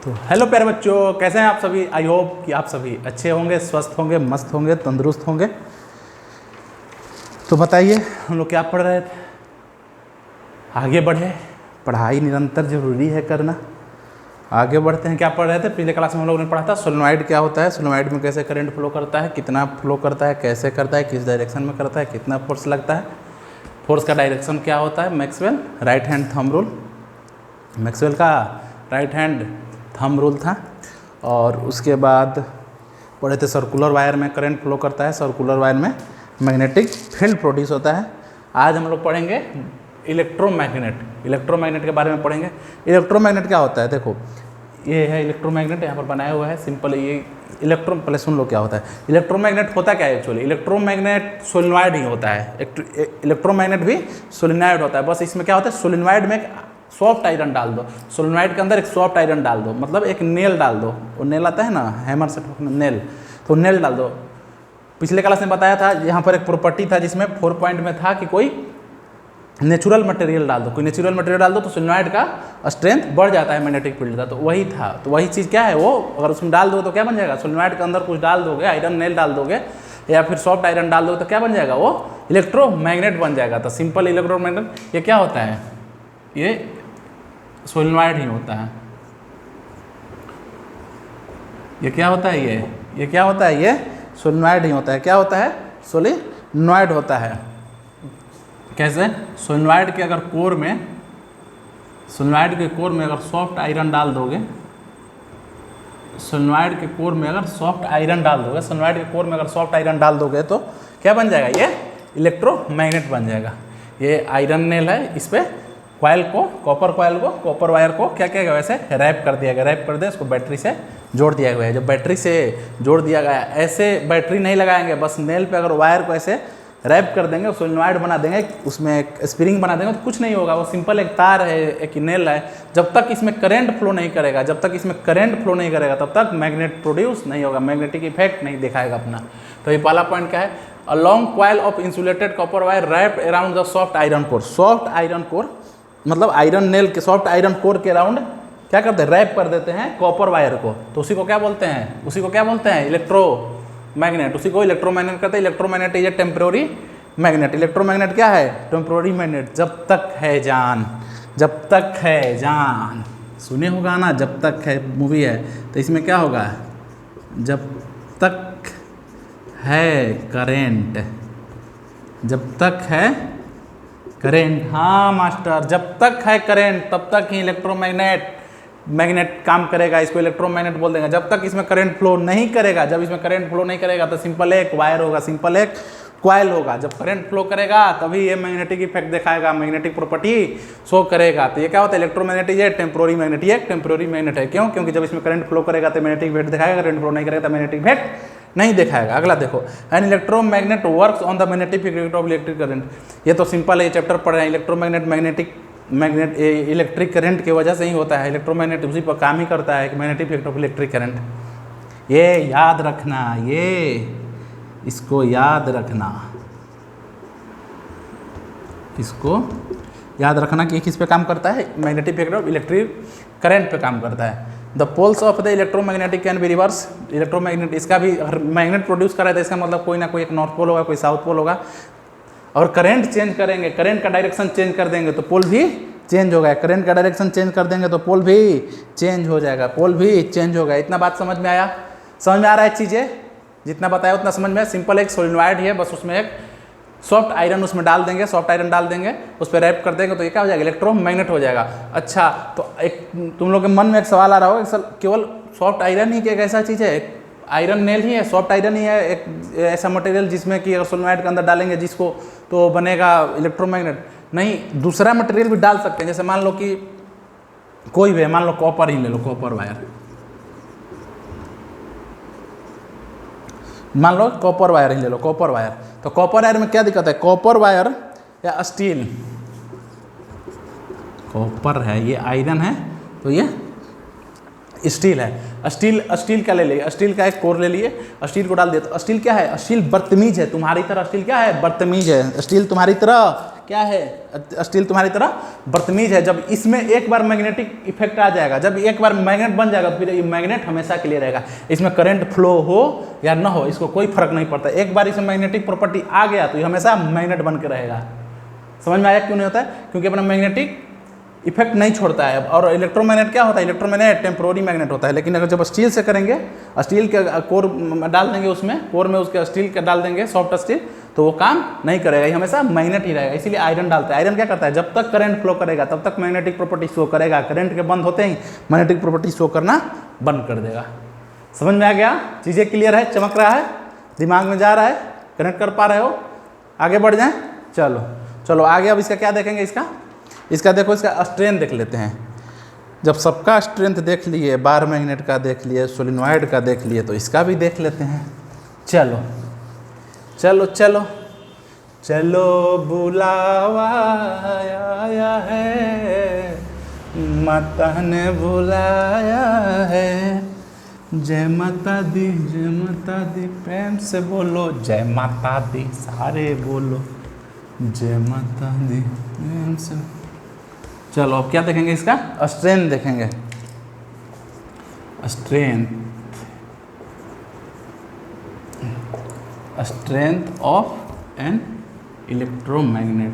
तो हेलो प्यारे बच्चों, कैसे हैं आप सभी। आई होप कि आप सभी अच्छे होंगे, स्वस्थ होंगे, मस्त होंगे, तंदुरुस्त होंगे। तो बताइए हम लोग क्या पढ़ रहे थे। आगे बढ़े, पढ़ाई निरंतर जरूरी है करना। आगे बढ़ते हैं। क्या पढ़ रहे थे पिछले क्लास में हम लोगों ने पढ़ा था सोलेनॉइड क्या होता है, सोलेनॉइड में कैसे करंट फ्लो करता है, कितना फ्लो करता है, कैसे करता है, किस डायरेक्शन में करता है, कितना फोर्स लगता है, फोर्स का डायरेक्शन क्या होता है, Maxwell right hand thumb rule, Maxwell का राइट हैंड थंब रूल था। और उसके बाद पढ़े थे सर्कुलर वायर में करंट फ्लो करता है, सर्कुलर वायर में मैग्नेटिक फील्ड प्रोड्यूस होता है। आज हम लोग पढ़ेंगे इलेक्ट्रोमैग्नेट, इलेक्ट्रोमैग्नेट के बारे में पढ़ेंगे। इलेक्ट्रोमैग्नेट क्या होता है, देखो ये है इलेक्ट्रोमैग्नेट, यहाँ पर बनाया हुआ है सिंपल। ये इलेक्ट्रो, पहले सुन लो क्या होता है इलेक्ट्रोमैग्नेट। होता क्या है एक्चुअली, इलेक्ट्रोमैग्नेट सोलेनॉइड ही होता है। इलेक्ट्रोमैग्नेट भी सोलेनॉइड होता है, बस इसमें क्या होता है सोलेनॉइड में एक सॉफ्ट आयरन डाल दो, सोलेनॉइड के अंदर एक सॉफ्ट आयरन डाल दो, मतलब एक नेल डाल दो। वो नेल आता है ना हैमर से ठोकना, नेल, तो नेल डाल दो। पिछले क्लास में बताया था यहाँ पर एक प्रॉपर्टी था जिसमें 4 पॉइंट में था कि कोई नेचुरल मटेरियल डाल दो, कोई नेचुरल मटेरियल डाल दो तो सोलेनॉइड का स्ट्रेंथ बढ़ जाता है मैग्नेटिक फील्ड का। तो वही था, तो वही चीज़ क्या है वो, अगर उसमें डाल दो तो क्या बन जाएगा, सोलेनॉइड के अंदर कुछ डाल दोगे, आयरन नेल डाल दोगे या फिर सॉफ्ट आयरन डाल दोगे तो क्या बन जाएगा, वो इलेक्ट्रोमैग्नेट बन जाएगा। तो सिंपल इलेक्ट्रोमैग्नेट ये क्या होता है, ये सोलेनॉइड ही होता है। ये क्या होता है, ये क्या होता है, ये सोलेनॉइड ही होता है। क्या होता है, सोलेनॉइड होता है। कैसे, सोलेनॉइड के अगर कोर में, सोलेनॉइड के कोर में अगर सॉफ्ट आयरन डाल दोगे, सोलेनॉइड के कोर में अगर सॉफ्ट आयरन डाल दोगे, सोलेनॉइड के कोर में अगर सॉफ्ट आयरन डाल दोगे तो क्या बन जाएगा, ये इलेक्ट्रोमैग्नेट बन जाएगा। ये आयरन नेल है, इस पर कॉयल को, कॉपर कॉयल को, कॉपर वायर को क्या किया गया, वैसे रैप कर दिया गया, रैप कर दिया, उसको बैटरी से जोड़ दिया गया है। जब बैटरी से जोड़ दिया गया, ऐसे बैटरी नहीं लगाएंगे, बस नेल पे अगर वायर को ऐसे रैप कर देंगे, सोलेनॉइड बना देंगे, उसमें एक स्प्रिंग बना देंगे तो कुछ नहीं होगा। वो सिंपल एक तार है, एक नेल है। जब तक इसमें करंट फ्लो नहीं करेगा, जब तक इसमें करंट फ्लो नहीं करेगा तब तक मैग्नेट प्रोड्यूस नहीं होगा, मैग्नेटिक इफेक्ट नहीं दिखाएगा अपना। तो ये पहला पॉइंट क्या है, a long coil of insulated copper wire wrap around the soft iron core. Soft iron core मतलब आयरन नेल के सॉफ्ट आयरन कोर के अराउंड क्या करते हैं, रैप कर देते हैं कॉपर वायर को। तो उसी को क्या बोलते हैं, उसी को क्या बोलते हैं, इलेक्ट्रोमैग्नेट। उसी को इलेक्ट्रोमैग्नेट कहते हैं। Electromagnet is a temporary magnet. Electromagnet क्या है, टेम्पररी मैग्नेट। जब तक है जान, जब तक है जान, सुने होगा ना, जब तक है मूवी है, तो इसमें क्या होगा, जब तक है करेंट, जब तक है करेंट। हाँ मास्टर, जब तक है करेंट तब तक ही मैग्नेट काम करेगा, इसको इलेक्ट्रोमैग्नेट बोल देंगे। जब तक इसमें करंट फ्लो नहीं करेगा, जब इसमें करंट फ्लो नहीं करेगा तो सिंपल एक वायर होगा, सिंपल एक कॉइल होगा। जब करंट फ्लो करेगा तभी ये मैग्नेटिक इफेक्ट दिखाएगा, मैग्नेटिक प्रॉपर्टी शो करेगा। तो ये क्या होता है, इलेक्ट्रोमैग्नेट ये टेम्पररी मैग्नेट, ये टेम्पररी मैग्नेट है। क्यों, क्योंकि जब इसमें करंट फ्लो करेगा तो मैग्नेटिक इफेक्ट दिखाएगा, करंट फ्लो नहीं करेगा तो मैग्नेटिक इफेक्ट नहीं दिखाएगा। अगला देखो, an electromagnet works on the magnetic effect of electric current. ये तो सिंपल है, ये चैप्टर पढ़ रहे हैं। इलेक्ट्रोमैग्नेट मैग्नेट इलेक्ट्रिक करंट की वजह से ही होता है। इलेक्ट्रोमैग्नेट उसी पर काम ही करता है, magnetic effect of electric current. ये याद रखना, ये इसको याद रखना, इसको याद रखना कि किस पे काम करता है, magnetic effect of electric current पे काम करता है। The poles of the electromagnetic can be reverse. Electromagnet, इसका भी अगर मैग्नेट प्रोड्यूस कर रहा है तो इसका मतलब कोई ना कोई एक नॉर्थ पोल होगा, कोई साउथ पोल होगा। और करंट चेंज करेंगे, करंट का डायरेक्शन चेंज कर देंगे तो पोल भी चेंज होगा। करंट का डायरेक्शन चेंज कर देंगे तो पोल भी चेंज हो जाएगा, पोल भी चेंज होगा। इतना बात समझ में आया, समझ में आ रहा है चीज़ें, जितना बताया उतना समझ में। सिंपल एक सोलेनॉइड है, बस उसमें एक सॉफ्ट आयरन उसमें डाल देंगे, सॉफ्ट आयरन डाल देंगे, उस पर रैप कर देंगे तो ये क्या हो जाएगा, इलेक्ट्रोमैग्नेट हो जाएगा। अच्छा, तो एक तुम लोग के मन में एक सवाल आ रहा होगा, केवल सॉफ्ट आयरन ही एक ऐसा चीज़ है, आयरन नेल ही है, सॉफ्ट आयरन ही है एक ऐसा मटेरियल जिसमें कि अगर सोलेनॉइड के अंदर डालेंगे जिसको तो बनेगा इलेक्ट्रोमैग्नेट। नहीं, दूसरा मटेरियल भी डाल सकते हैं। जैसे मान लो कि कोई भी, मान लो कॉपर ही ले लो, कॉपर वायर, मान लो कॉपर वायर ही ले लो, कॉपर वायर। तो कॉपर वायर में क्या दिक्कत है, कॉपर वायर या स्टील, कॉपर है, ये आयरन है, तो ये स्टील है, स्टील का ले लिए, स्टील का एक कोर ले लिए, स्टील को डाल दिया। तो स्टील क्या है? स्टील बदतमीज है तुम्हारी तरह। स्टील क्या है? बदतमीज है। स्टील तुम्हारी तरह क्या है? स्टील तुम्हारी तरह बदतमीज है। जब इसमें एक बार मैग्नेटिक इफेक्ट आ जाएगा, जब एक बार मैग्नेट बन जाएगा तो फिर ये मैग्नेट हमेशा के लिए रहेगा। इसमें करंट फ्लो हो या ना हो इसको कोई फर्क नहीं पड़ता। एक बार इसमें मैग्नेटिक प्रॉपर्टी आ गया तो ये हमेशा मैग्नेट बन के रहेगा। समझ में आया क्यों नहीं होता है? क्योंकि अपना मैग्नेटिक इफेक्ट नहीं छोड़ता है। और इलेक्ट्रोमैग्नेट क्या होता है? इलेक्ट्रोमैग्नेट टेम्पोररी मैग्नेट होता है। लेकिन अगर जब स्टील से करेंगे, स्टील के कोर डाल देंगे, उसमें कोर में उसके स्टील का डाल देंगे, सॉफ्ट स्टील, तो वो काम नहीं करेगा, ये हमेशा मैग्नेट ही रहेगा। इसीलिए आयरन डालते हैं। आयरन क्या करता है? जब तक करंट फ्लो करेगा तब तक मैग्नेटिक प्रॉपर्टी शो करेगा, करंट के बंद होते ही मैग्नेटिक प्रॉपर्टी शो करना बंद कर देगा। समझ में आ गया? चीज़ें क्लियर है? चमक रहा है? दिमाग में जा रहा है? कनेक्ट कर पा रहे हो? आगे बढ़ जाएं? चलो चलो आगे। अब इसका क्या देखेंगे? इसका देखो, इसका स्ट्रेंथ देख लेते हैं। जब सबका स्ट्रेंथ देख लिए, बार मैग्नेट का देख लिए, सोलिनॉइड का देख लिए, तो इसका भी देख लेते हैं। चलो चलो चलो चलो बुलावा आया है, माता ने बुलाया है। जय माता दी, जय माता दी, प्रेम से बोलो जय माता दी, सारे बोलो जय माता दी प्रेम से। चलो अब क्या देखेंगे? इसका स्ट्रेंथ देखेंगे। Strength of an electromagnet.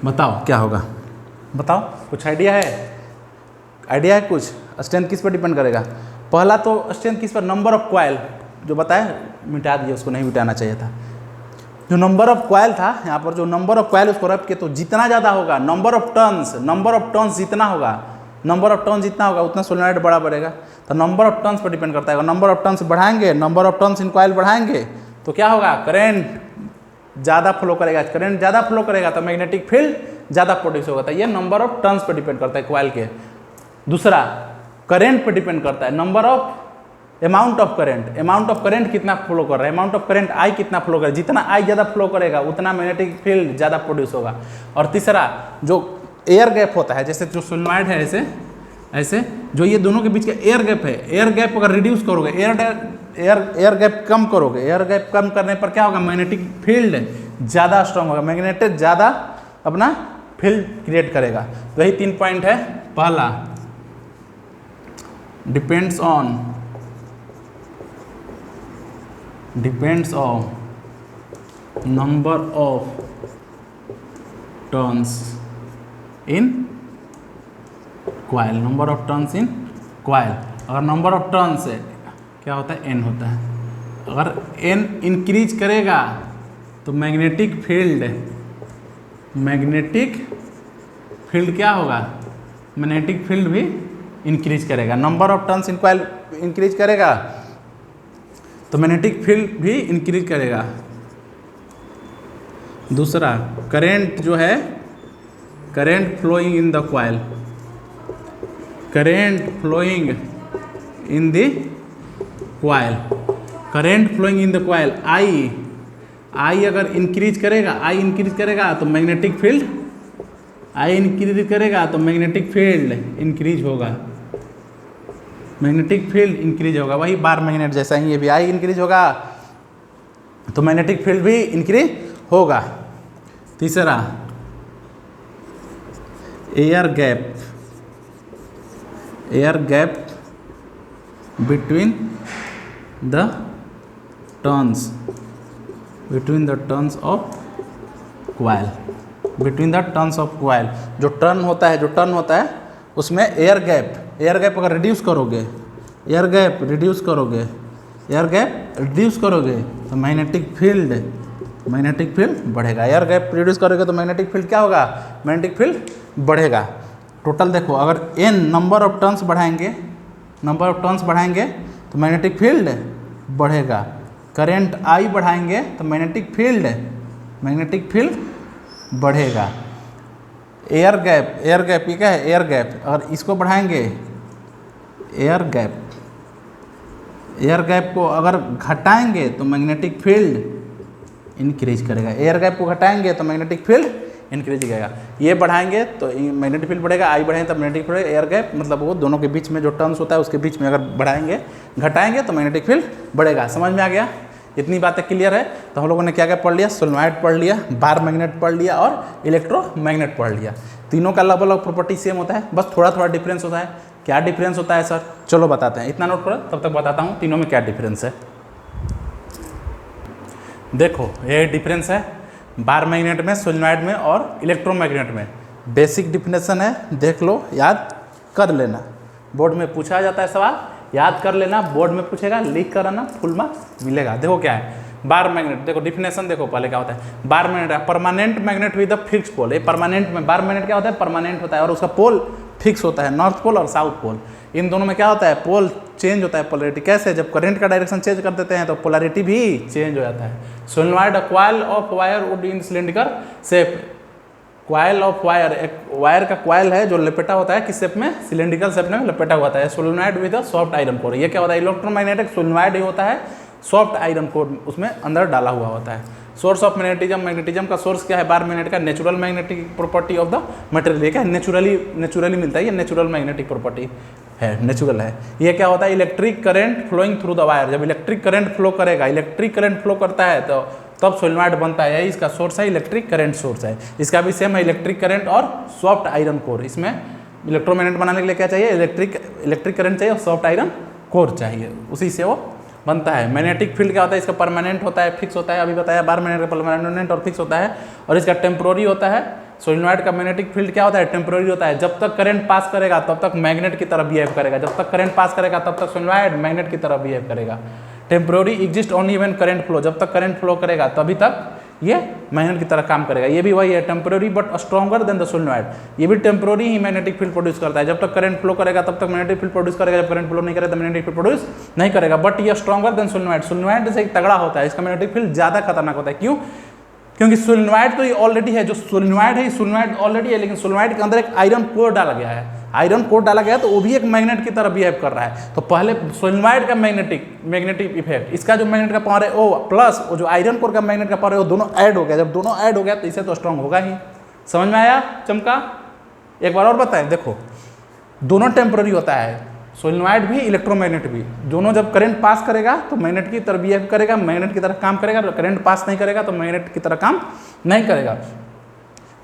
बताओ क्या होगा? बताओ, कुछ आइडिया है? आइडिया है कुछ? स्ट्रेंथ किस पर डिपेंड करेगा? पहला तो स्ट्रेंथ किस पर? नंबर ऑफ कॉइल, जो बताया मिटा दिया, उसको नहीं मिटाना चाहिए था। जो नंबर ऑफ कॉइल था यहाँ पर, जो नंबर ऑफ कॉइल उसको रख के, तो जितना ज़्यादा होगा नंबर ऑफ टर्न्स जितना होगा, नंबर ऑफ टर्न्स जितना होगा उतना सोलेनॉइड बड़ा बढ़ेगा। तो number of turns per depend करता है। नंबर ऑफ टर्न्स बढ़ाएंगे, number of turns in coil बढ़ाएंगे तो क्या होगा? करंट ज़्यादा फ्लो करेगा। करंट ज़्यादा फ्लो करेगा तो मैग्नेटिक फील्ड ज़्यादा प्रोड्यूस होगा। तो ये number of turns per depend करता है कॉइल के। दूसरा, करंट पर डिपेंड करता है। Number of amount of current कितना फ्लो कर रहा है, अमाउंट ऑफ करंट आई कितना फ्लो कर रहा है। जितना आई ज़्यादा फ्लो करेगा उतना मैग्नेटिक फील्ड ज़्यादा प्रोड्यूस होगा। और तीसरा, जो एयर गैप होता है, जैसे जो सोलेनॉइड है ऐसे जो ये दोनों के बीच का एयर गैप है, एयर गैप अगर रिड्यूस करोगे, एयर गैप कम करोगे, एयर गैप कम करने पर क्या होगा? मैग्नेटिक फील्ड ज़्यादा स्ट्रांग होगा, मैग्नेट ज़्यादा अपना फील्ड क्रिएट करेगा। तो यही 3 पॉइंट है। पहला, depends on number of turns in coil. Number of turns in coil, अगर नंबर ऑफ टर्न्स है क्या होता है? n होता है। अगर n इंक्रीज करेगा तो मैग्नेटिक फील्ड क्या होगा? मैग्नेटिक फील्ड भी इंक्रीज करेगा। Number of turns in coil increase करेगा तो मैग्नेटिक फील्ड भी इंक्रीज करेगा। दूसरा, करंट जो है, current flowing in the coil, current flowing in the coil, I अगर इंक्रीज करेगा तो मैग्नेटिक फील्ड इंक्रीज होगा। मैग्नेटिक फील्ड इंक्रीज होगा, वही बार मैग्नेट जैसा ही ये भी आई इंक्रीज होगा तो मैग्नेटिक फील्ड भी इंक्रीज होगा। तीसरा, air gap between the turns of coil. जो टर्न होता है उसमें एयर गैप अगर रिड्यूस करोगे तो मैग्नेटिक फील्ड बढ़ेगा। एयर गैप रिड्यूस करोगे तो मैग्नेटिक फील्ड क्या होगा? मैग्नेटिक फील्ड बढ़ेगा। टोटल देखो, अगर n नंबर ऑफ टर्न्स बढ़ाएंगे तो मैग्नेटिक फील्ड बढ़ेगा। करंट I बढ़ाएंगे तो मैग्नेटिक फील्ड बढ़ेगा। एयर गैप ये क्या है? एयर गैप, अगर इसको बढ़ाएंगे, एयर गैप को अगर घटाएंगे तो मैग्नेटिक फील्ड इंक्रीज करेगा। एयर गैप को घटाएंगे तो मैग्नेटिक फील्ड इंक्रीज करेगा, ये बढ़ाएंगे तो मैग्नेटिक फील्ड बढ़ेगा, आई बढ़ाएंगे तो मैग्नेटिक फील्ड, एयर गैप मतलब वो दोनों के बीच में जो टर्म्स होता है उसके बीच में अगर बढ़ाएंगे घटाएंगे तो मैग्नेटिक फील्ड बढ़ेगा। समझ में आ गया? इतनी बातें क्लियर है। तो हम लोगों ने क्या क्या पढ़ लिया? सोलेनॉइड पढ़ लिया, बार मैग्नेट पढ़ लिया और इलेक्ट्रोमैग्नेट पढ़ लिया। तीनों का अलग अलग प्रॉपर्टी सेम होता है, बस थोड़ा थोड़ा डिफरेंस होता है। क्या डिफरेंस होता है सर? चलो बताते हैं, इतना नोट करो तब तक बताता हूँ तीनों में क्या डिफरेंस है। देखो ये डिफरेंस है बार मैग्नेट में, सोलेनॉइड में और इलेक्ट्रोमैग्नेट में। बेसिक डिफिनेशन है, देख लो, याद कर लेना। बोर्ड में पूछा जाता है सवाल, याद कर लेना, बोर्ड में पूछेगा, लिख कर आना, फुल मार्क्स मिलेगा। देखो क्या है बार मैग्नेट, देखो डिफिनेशन देखो पहले क्या होता है। बार मैग्नेट है permanent magnet with the fixed pole. ये परमानेंट में बार मैग्नेट क्या होता है? परमानेंट होता है और उसका पोल फिक्स होता है, नॉर्थ पोल और साउथ पोल। इन दोनों में क्या होता है? पोल चेंज होता है, पोलैरिटी। कैसे? जब करंट का डायरेक्शन चेंज कर देते हैं तो पोलैरिटी भी चेंज हो जाता है। Solenoid a coil of wire would in cylindrical shape. Coil of wire, एक वायर का कॉइल है जो लपेटा होता है किस शेप में? सिलेंड्रिकल शेप में लपेटा हुआ होता है। Solenoid with a soft iron core. ये क्या होता है? इलेक्ट्रोमैग्नेटिक सोलेनॉइड ही होता है, सॉफ्ट आयरन कोर उसमें अंदर डाला हुआ होता है। सोर्स ऑफ मैग्नेटिज्म, मैग्नेटिज्म का सोर्स क्या है? बार मैग्नेट का natural magnetic property of the material. ये क्या है? नेचुरली मिलता है, ये नेचुरल मैग्नेटिक प्रॉपर्टी है, नेचुरल है। ये क्या होता है? Electric current flowing through the wire. जब इलेक्ट्रिक करंट फ्लो करेगा, इलेक्ट्रिक करंट फ्लो करता है तो तब सोलेनॉइड बनता है। यही इसका सोर्स है, इलेक्ट्रिक करंट सोर्स है। इसका भी सेम है, इलेक्ट्रिक करंट और सॉफ्ट आयरन कोर। इसमें इलेक्ट्रोमैग्नेट बनाने के लिए क्या चाहिए? इलेक्ट्रिक करंट चाहिए और सॉफ्ट आयरन कोर चाहिए, उसी से वो बनता है। मैग्नेटिक फील्ड क्या होता है? इसका परमानेंट होता है, फिक्स होता है। अभी बताया बार मैग्नेट का परमानेंट और फिक्स होता है, और इसका टेम्पोररी होता है। सोलेनॉइड का मैग्नेटिक फील्ड क्या होता है? टेम्पोररी होता है। जब तक करंट पास करेगा तब तक मैग्नेट की तरह बिहेव करेगा, जब तक करंट पास करेगा तब तक सोलेनॉइड मैग्नेट की तरह बिहेव करेगा। Temporary exist only when current flow. जब तक करंट फ्लो करेगा तभी तक ये मैग्नेट की तरह काम करेगा। ये भी वही है, temporary but stronger than the solenoid. ये भी टेम्पोररी ही मैग्नेटिक फील्ड प्रोड्यूस करता है। जब तक करंट फ्लो करेगा तब तक मैग्नेटिक फील्ड प्रोड्यूस करेगा, जब करंट फ्लो नहीं करेगा तो मैग्नेटिक फील्ड प्रोड्यूस नहीं करेगा। बट ये स्ट्रॉन्गर देन सोलेनॉइड। सोलेनॉइड से तगड़ा होता है, इसका मैग्नेटिक फील्ड ज्यादा खतरनाक होता है। क्यों? क्योंकि सोलेनॉइड तो ये ऑलरेडी है, जो सोलेनॉइड है सोलेनॉइड ऑलरेडी है, लेकिन सोलेनॉइड के अंदर एक आयरन कोर डाला गया है। आयरन कोर डाला गया है तो वो भी एक मैग्नेट की तरह बिहेव कर रहा है। तो पहले सोलेनॉइड का मैग्नेटिक इफेक्ट, इसका जो मैग्नेट का पावर है वो प्लस वो जो आयरन कोर का मैग्नेट का पावर है वो दोनों ऐड हो गया। जब दोनों ऐड हो गया तो इसे तो स्ट्रांग होगा ही। समझ में आया? चमका? एक बार और बताएं, देखो दोनों टेम्पररी होता है, सोलेनॉइड भी इलेक्ट्रोमैग्नेट भी। दोनों जब करंट पास करेगा तो मैग्नेट की तरह बिहेव करेगा, मैग्नेट की तरह काम करेगा। करंट पास नहीं करेगा तो मैग्नेट की तरह काम नहीं करेगा।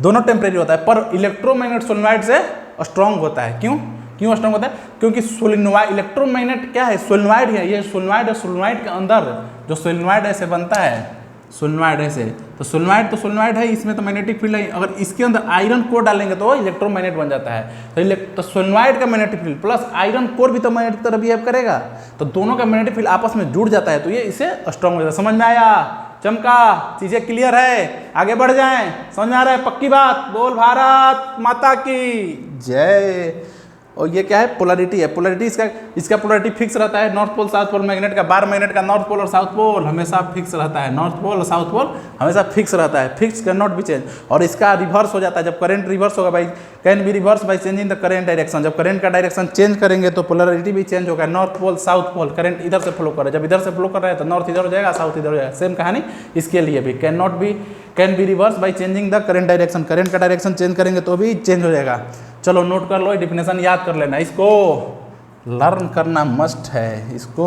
दोनों टेम्परेरी होता है, पर इलेक्ट्रोमैग्नेट सोलेनॉइड से स्ट्रांग होता है। क्यों स्ट्रांग होता है? क्योंकि सोलेनॉइड इलेक्ट्रोमैग्नेट क्या है? सोलेनॉइड है, ये सोलेनॉइड है। सोलेनॉइड के अंदर जो सोलेनॉइड ऐसे बनता है, सोलेनॉइड ऐसे, तो सोलेनॉइड है, इसमें तो मैग्नेटिक फील्ड है। अगर इसके अंदर आयरन कोर डालेंगे तो इलेक्ट्रोमैग्नेट बन जाता है। तो सोलेनॉइड का magnetic field plus iron core भी तो मैग्नेटिक तरह बिहेव करेगा, तो दोनों का मैग्नेटिक फील्ड आपस में जुड़ जाता है, तो ये इसे स्ट्रांग हो जाता है। समझ में आया? चमका? चीजें क्लियर है? आगे बढ़ जाएं? समझ में आ रहा है? पक्की बात? बोल भारत माता की जय। और ये क्या है? पोलैरिटी है। पोलैरिटी इसका पोलैरिटी फिक्स रहता है, north pole south pole. Magnet का बार मैग्नेट का नॉर्थ पोल और साउथ पोल हमेशा फिक्स रहता है। नॉर्थ पोल और साउथ पोल हमेशा फिक्स रहता है, fix can not be change. और इसका रिवर्स हो जाता है जब करंट रिवर्स होगा, भाई can be reverse by changing the current direction. जब करंट का डायरेक्शन चेंज करेंगे तो पोलैरिटी भी चेंज होगा। North pole south pole, current इधर से फ्लो कर रहा है, जब इधर से फ्लो कर रहा है तो नॉर्थ इधर हो जाएगा, साउथ इधर हो जाएगा। सेम कहानी इसके लिए भी, can be reverse by changing the current direction. Current का डायरेक्शन चेंज करेंगे तो भी चेंज हो जाएगा। चलो नोट कर लो, डिफिनेशन याद कर लेना, इसको लर्न करना मस्ट है, इसको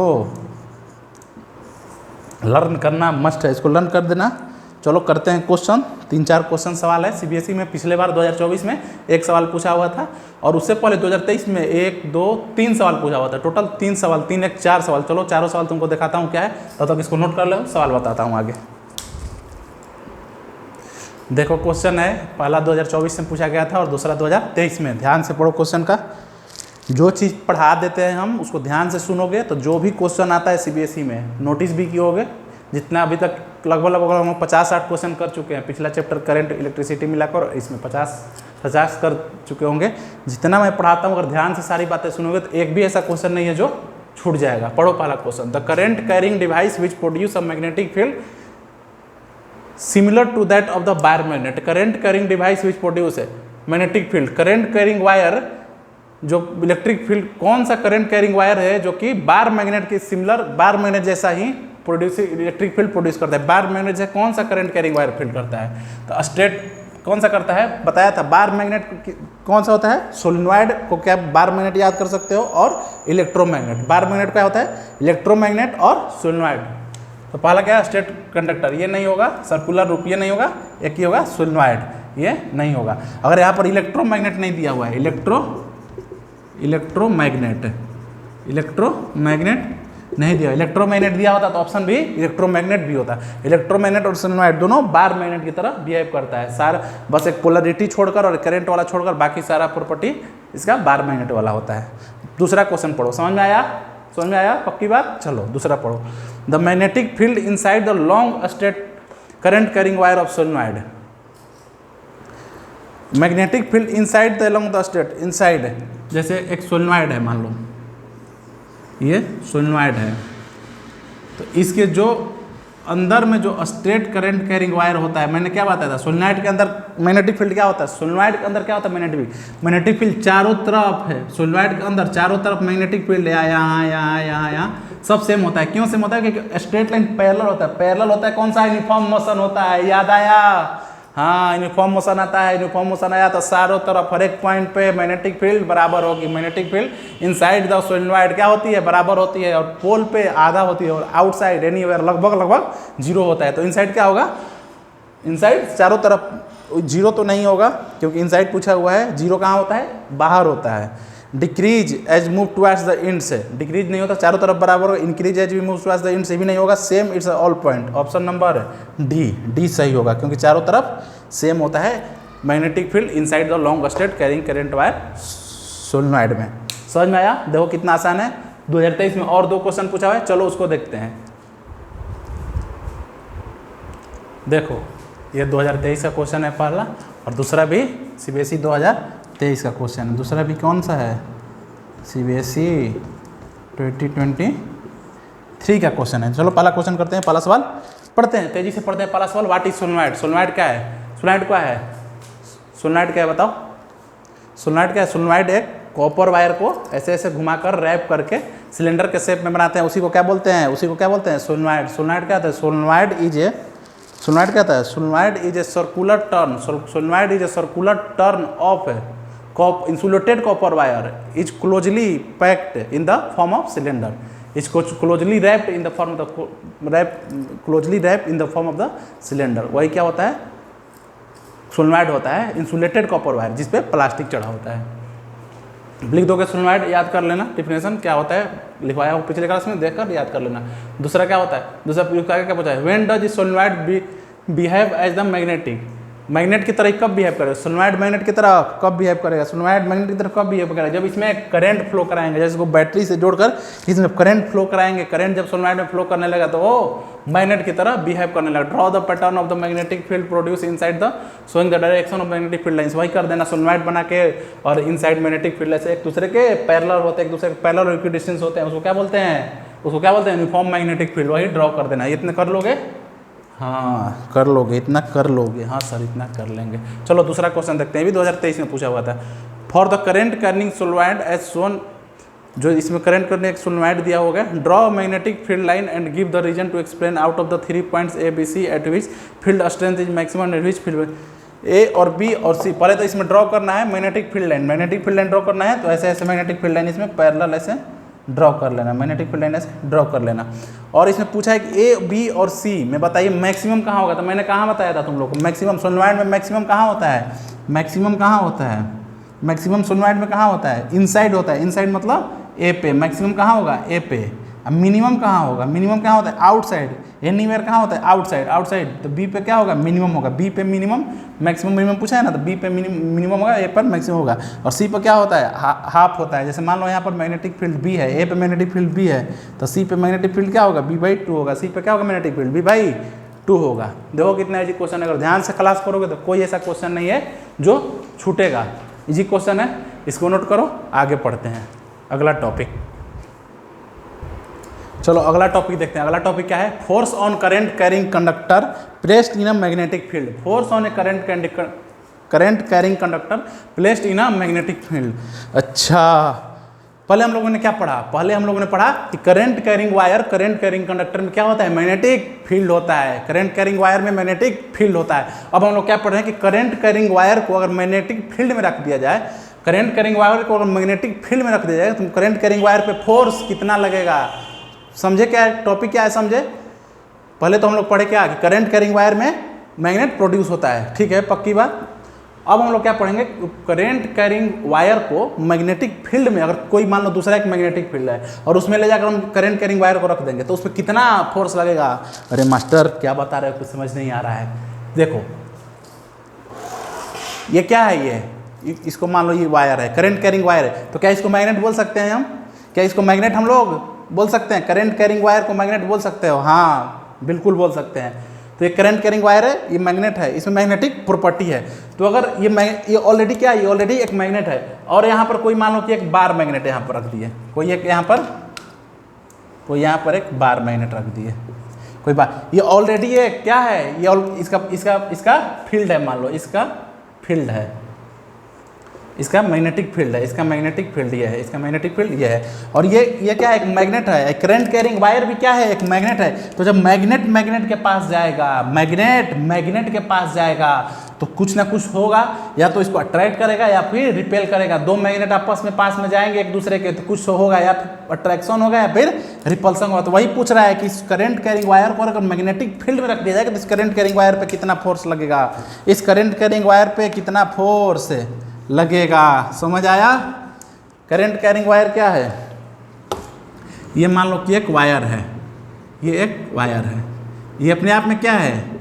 लर्न करना मस्ट है, इसको लर्न कर देना। चलो करते हैं क्वेश्चन। 3-4 क्वेश्चन सवाल है। सीबीएसई में पिछले बार 2024 में एक सवाल पूछा हुआ था, और उससे पहले 2023 में 1, 2, 3 सवाल पूछा हुआ था। टोटल 3 सवाल, 3, 1, 4 सवाल। चलो चारों सवाल तुमको दिखाता हूँ क्या है, तब तक इसको नोट कर लो, सवाल बताता हूँ आगे। देखो क्वेश्चन है, पहला 2024 में पूछा गया था और दूसरा 2023 में। ध्यान से पढ़ो क्वेश्चन का। जो चीज़ पढ़ा देते हैं हम उसको ध्यान से सुनोगे तो जो भी क्वेश्चन आता है सीबीएसई में नोटिस भी किए, जितना अभी तक लगभग हम 50-60 क्वेश्चन कर चुके हैं। पिछला चैप्टर करंट इलेक्ट्रिसिटी मिलाकर इसमें 50 कर चुके होंगे। जितना मैं पढ़ाता हूँ अगर ध्यान से सारी बातें सुनोगे तो एक भी ऐसा क्वेश्चन नहीं है जो छूट जाएगा। पढ़ो पहला question. The current carrying device which produce a magnetic field similar to that of the bar magnet. Current carrying device which produce है magnetic field. Current carrying wire जो इलेक्ट्रिक फील्ड, कौन सा करंट कैरिंग वायर है जो कि bar magnet के similar, bar magnet जैसा ही इलेक्ट्रिक फील्ड प्रोड्यूस करता है। बार मैग्नेट से कौन सा करंट कैरिंग वायर फील्ड करता है? तो स्ट्रेट कौन सा करता है बताया था। बार मैग्नेट कौन सा होता है? सोलिनॉइड को क्या बार मैग्नेट याद कर सकते हो, और इलेक्ट्रोमैग्नेट। बार मैग्नेट क्या होता है? इलेक्ट्रोमैग्नेट और सोलिनॉइड। तो पहला क्या है? स्ट्रेट कंडक्टर, ये नहीं होगा। सर्कुलर रूप, ये नहीं होगा। एक ही होगा सोलिनॉइड, ये नहीं होगा। अगर यहाँ पर इलेक्ट्रोमैग्नेट नहीं दिया हुआ है, इलेक्ट्रोमैग्नेट नहीं दिया, इलेक्ट्रोमैग्नेट दिया होता तो ऑप्शन भी इलेक्ट्रोमैग्नेट भी होता। इलेक्ट्रोमैग्नेट और सोलिनॉइड दोनों बार मैग्नेट की तरह बिहेव करता है। सारा बस एक पोलरिटी छोड़कर और करंट वाला छोड़कर बाकी सारा प्रॉपर्टी इसका बार मैग्नेट वाला होता है। दूसरा क्वेश्चन पढ़ो, समझ में आया? समझ में आया? पक्की बात? चलो दूसरा पढ़ो। The magnetic field inside the long straight current carrying wire of solenoid. Magnetic field inside the long the straight, inside जैसे एक सोलिनॉइड है, मान लो ये सोलिनॉइड है, तो इसके जो अंदर में जो स्ट्रेट करंट कैरिंग वायर होता है, मैंने क्या बताया था? सोलिनॉइड के अंदर मैग्नेटिक फील्ड क्या होता है? सोलिनॉइड के अंदर क्या होता है? मैग्नेटिक फील्ड चारों तरफ है। सोलिनॉइड के अंदर चारों तरफ मैग्नेटिक फील्ड है, यहाँ सब सेम होता है। क्यों सेम होता है? क्योंकि स्ट्रेट लाइन पैरेलल होता है। पैरेलल होता है कौन सा? यूनिफॉर्म मोशन होता है। याद आया? हाँ, यूनिफॉर्म मोशन आता है। यूनिफॉर्म मोशन आया तो चारों तरफ हर एक पॉइंट पे मैग्नेटिक फील्ड बराबर होगी। Magnetic field inside the solenoid क्या होती है? बराबर होती है, और पोल पे आधा होती है, और आउटसाइड एनीवेयर लगभग 0 होता है। तो इनसाइड क्या होगा? इनसाइड चारों तरफ 0 तो नहीं होगा, क्योंकि इनसाइड पूछा हुआ है। 0 कहाँ होता है? बाहर होता है। Decrease as move towards the end से, डिक्रीज नहीं होता, चारों तरफ बराबर होगा। Increase as we move towards the end से भी नहीं होगा। Same it's all point. Option number D सही होगा, क्योंकि चारों तरफ सेम होता है magnetic field inside the long straight carrying current wire solenoid में। समझ में आया? देखो कितना आसान है। 2023 में और 2 क्वेश्चन पूछा हुआ है, चलो उसको देखते हैं। देखो ये 2023 का क्वेश्चन है पहला, और दूसरा भी CBSE 2023 का क्वेश्चन है। दूसरा भी कौन सा है? CBSE 2023 का क्वेश्चन है। चलो पहला क्वेश्चन करते हैं, पहला सवाल पढ़ते हैं, तेजी से पढ़ते हैं। पहला सवाल, व्हाट इज सोलिनॉइड? सोलिनॉइड क्या है? सोलिनॉइड क्या है? सोलिनॉइड क्या है बताओ? सोलिनॉइड क्या है? सोलिनॉइड एक कॉपर वायर को ऐसे ऐसे घुमाकर रैप करके सिलेंडर के शेप में बनाते हैं, उसी को क्या बोलते हैं? उसी को क्या बोलते हैं? सोलिनॉइड। सोलिनॉइड क्या होता है? सोलिनॉइड क्या होता है? Solenoid is a circular turn. Solenoid is a circular turn off insulated copper wire is closely packed in the form of cylinder. Is closely wrapped in the form of the cylinder. वही क्या होता है? Solenoid होता है insulated copper wire जिस पे plastic चढ़ा होता है। लिख दोगे सोलिनॉइड, याद कर लेना डिफिनेशन क्या होता है, लिखवाया हो पिछले क्लास में, देखकर याद कर लेना। दूसरा क्या होता है? दूसरा क्या पूछा है? When does solenoid behave as the magnetic? Magnet की तरह कब बिहेव करेगा? सोलिनॉइड मैग्नेट की तरह कब बिहेव करेगा? सोलिनॉइड मैग्नेट की तरह कब बिहेव करेगा? जब इसमें करंट फ्लो कराएंगे, जैसे को बैटरी से जोड़कर इसमें करंट फ्लो कराएंगे। करंट जब सोलिनॉइड में फ्लो करने लगा तो वो मैग्नेट की तरह बिहेव करने लगा। Draw the pattern of the magnetic field produce inside the showing the direction of magnetic field lines. वही कर देना, सोलिनॉइड बना के और इनसाइड मैग्नेटिक फील्ड ऐसे एक दूसरे के पैरेलल होते हैं, एक दूसरे के पैरेलल इक्विडिस्टेंस होते हैं, उसको क्या बोलते हैं? उसको क्या बोलते हैं? Uniform magnetic field. वही ड्रॉ कर देना। इतने कर लोगे? हाँ कर लोगे, इतना कर लोगे। हाँ सर इतना कर लेंगे। चलो दूसरा क्वेश्चन देखते हैं, भी 2023 में पूछा हुआ था। For the current carrying solenoid as shown, जो इसमें करंट करने एक सोलिनॉइड दिया होगा। Draw magnetic field line and give the reason to explain out of the 3 points A, B, C at which field strength is maximum at which field A और B और C। पहले तो इसमें draw करना है magnetic field line. Magnetic field line draw करना है तो ऐसे ऐसे मैग्नेटिक फील्ड लाइन इसमें पैरेलल ऐसे ड्रॉ कर लेना, मैग्नेटिक फील्ड लाइन ऐसे ड्रॉ कर लेना। और इसमें पूछा है कि A, B और C में बताइए मैक्सिमम कहाँ होगा। तो मैंने कहाँ बताया था तुम लोग को? मैक्सिमम सोलिनॉइड में मैक्सिमम कहाँ होता है? मैक्सिमम कहाँ होता है? मैक्सिमम सोलिनॉइड में कहाँ होता है? इनसाइड होता है। इनसाइड मतलब A पे। मैक्सिमम कहाँ होगा? A पे। अब मिनिमम कहाँ होगा? मिनिमम कहाँ होता है? आउटसाइड। एनीवेयर कहाँ होता है? आउटसाइड। आउटसाइड तो B पे क्या होगा? मिनिमम होगा। B पे मिनिमम, मैक्सिमम मिनिमम पूछा है ना, तो B पे मिनिमम होगा, A पर मैक्सिमम होगा। और C पर क्या होता है? हाफ होता है। जैसे मान लो यहाँ पर मैग्नेटिक फील्ड B है, A पे मैग्नेटिक फील्ड B है, तो C पे मैग्नेटिक फील्ड क्या होगा? B/2 होगा। C पे क्या होगा? मैग्नेटिक फील्ड B/2 होगा। देखो कितना इजी क्वेश्चन है। अगर ध्यान से क्लास करोगे तो कोई ऐसा क्वेश्चन नहीं है जो छूटेगा। इजी क्वेश्चन है, इसको नोट करो। आगे पढ़ते हैं अगला टॉपिक। चलो अगला टॉपिक देखते हैं। अगला टॉपिक क्या है? Force on current carrying conductor placed in a magnetic field. Force on A current carrying conductor placed in a magnetic field. अच्छा पहले हम लोगों ने क्या पढ़ा, पहले हम लोगों ने पढ़ा कि current carrying wire, current carrying conductor में क्या होता है, मैग्नेटिक फील्ड होता है। करंट कैरिंग वायर में मैग्नेटिक फील्ड होता है। अब हम लोग क्या पढ़ रहे हैं कि करंट कैरिंग वायर को अगर मैग्नेटिक फील्ड में रख दिया जाए, करंट कैरिंग वायर को अगर मैग्नेटिक फील्ड में रख दिया जाए तो करंट कैरिंग वायर पे फोर्स कितना लगेगा। समझे क्या है टॉपिक, क्या है समझे। पहले तो हम लोग पढ़े क्या कि करंट कैरिंग वायर में मैग्नेट प्रोड्यूस होता है, ठीक है, पक्की बात। अब हम लोग क्या पढ़ेंगे, करंट कैरिंग वायर को मैग्नेटिक फील्ड में, अगर कोई मान लो दूसरा एक मैग्नेटिक फील्ड है और उसमें ले जाकर हम करंट कैरिंग वायर को रख देंगे तो उसमें कितना फोर्स लगेगा। अरे मास्टर क्या बता रहे हो, कुछ समझ नहीं आ रहा है। देखो ये क्या है, ये इसको मान लो ये वायर है, करंट कैरिंग वायर है, तो क्या इसको मैग्नेट बोल सकते हैं हम, क्या इसको मैग्नेट हम लोग बोल सकते हैं, करंट कैरिंग वायर को मैग्नेट बोल सकते हो। हाँ बिल्कुल बोल सकते हैं। तो ये करंट कैरिंग वायर है, ये मैग्नेट है, इसमें मैग्नेटिक प्रॉपर्टी है। तो अगर ये ऑलरेडी क्या है, ये ऑलरेडी एक मैग्नेट है और यहाँ पर कोई मान लो कि एक बार मैग्नेट यहाँ पर रख दिए, कोई एक यहाँ पर एक बार मैग्नेट रख दिए, कोई बात, ये ऑलरेडी ये क्या है, ये इसका फील्ड है, मान लो इसका फील्ड है, इसका मैग्नेटिक फील्ड है, इसका मैग्नेटिक फील्ड ये है, इसका मैग्नेटिक फील्ड ये है, और ये क्या है, एक मैग्नेट है। करंट कैरिंग वायर भी क्या है, एक मैग्नेट है। तो जब मैग्नेट के पास जाएगा, मैग्नेट के पास जाएगा तो कुछ ना कुछ होगा, या तो इसको अट्रैक्ट करेगा या फिर रिपेल करेगा। दो मैग्नेट आपस में पास में जाएंगे एक दूसरे के तो कुछ होगा, या फिर अट्रैक्शन होगा या फिर रिपल्सन होगा। तो वही पूछ रहा है कि इस करंट कैरिंग वायर को अगर मैग्नेटिक फील्ड में रख दिया जाएगा तो इस करंट कैरिंग वायर पे कितना फोर्स लगेगा, इस करंट कैरिंग वायर पे कितना फोर्स लगेगा। समझ आया। करंट कैरिंग वायर क्या है, ये मान लो कि एक वायर है, ये एक वायर है, ये अपने आप में क्या है,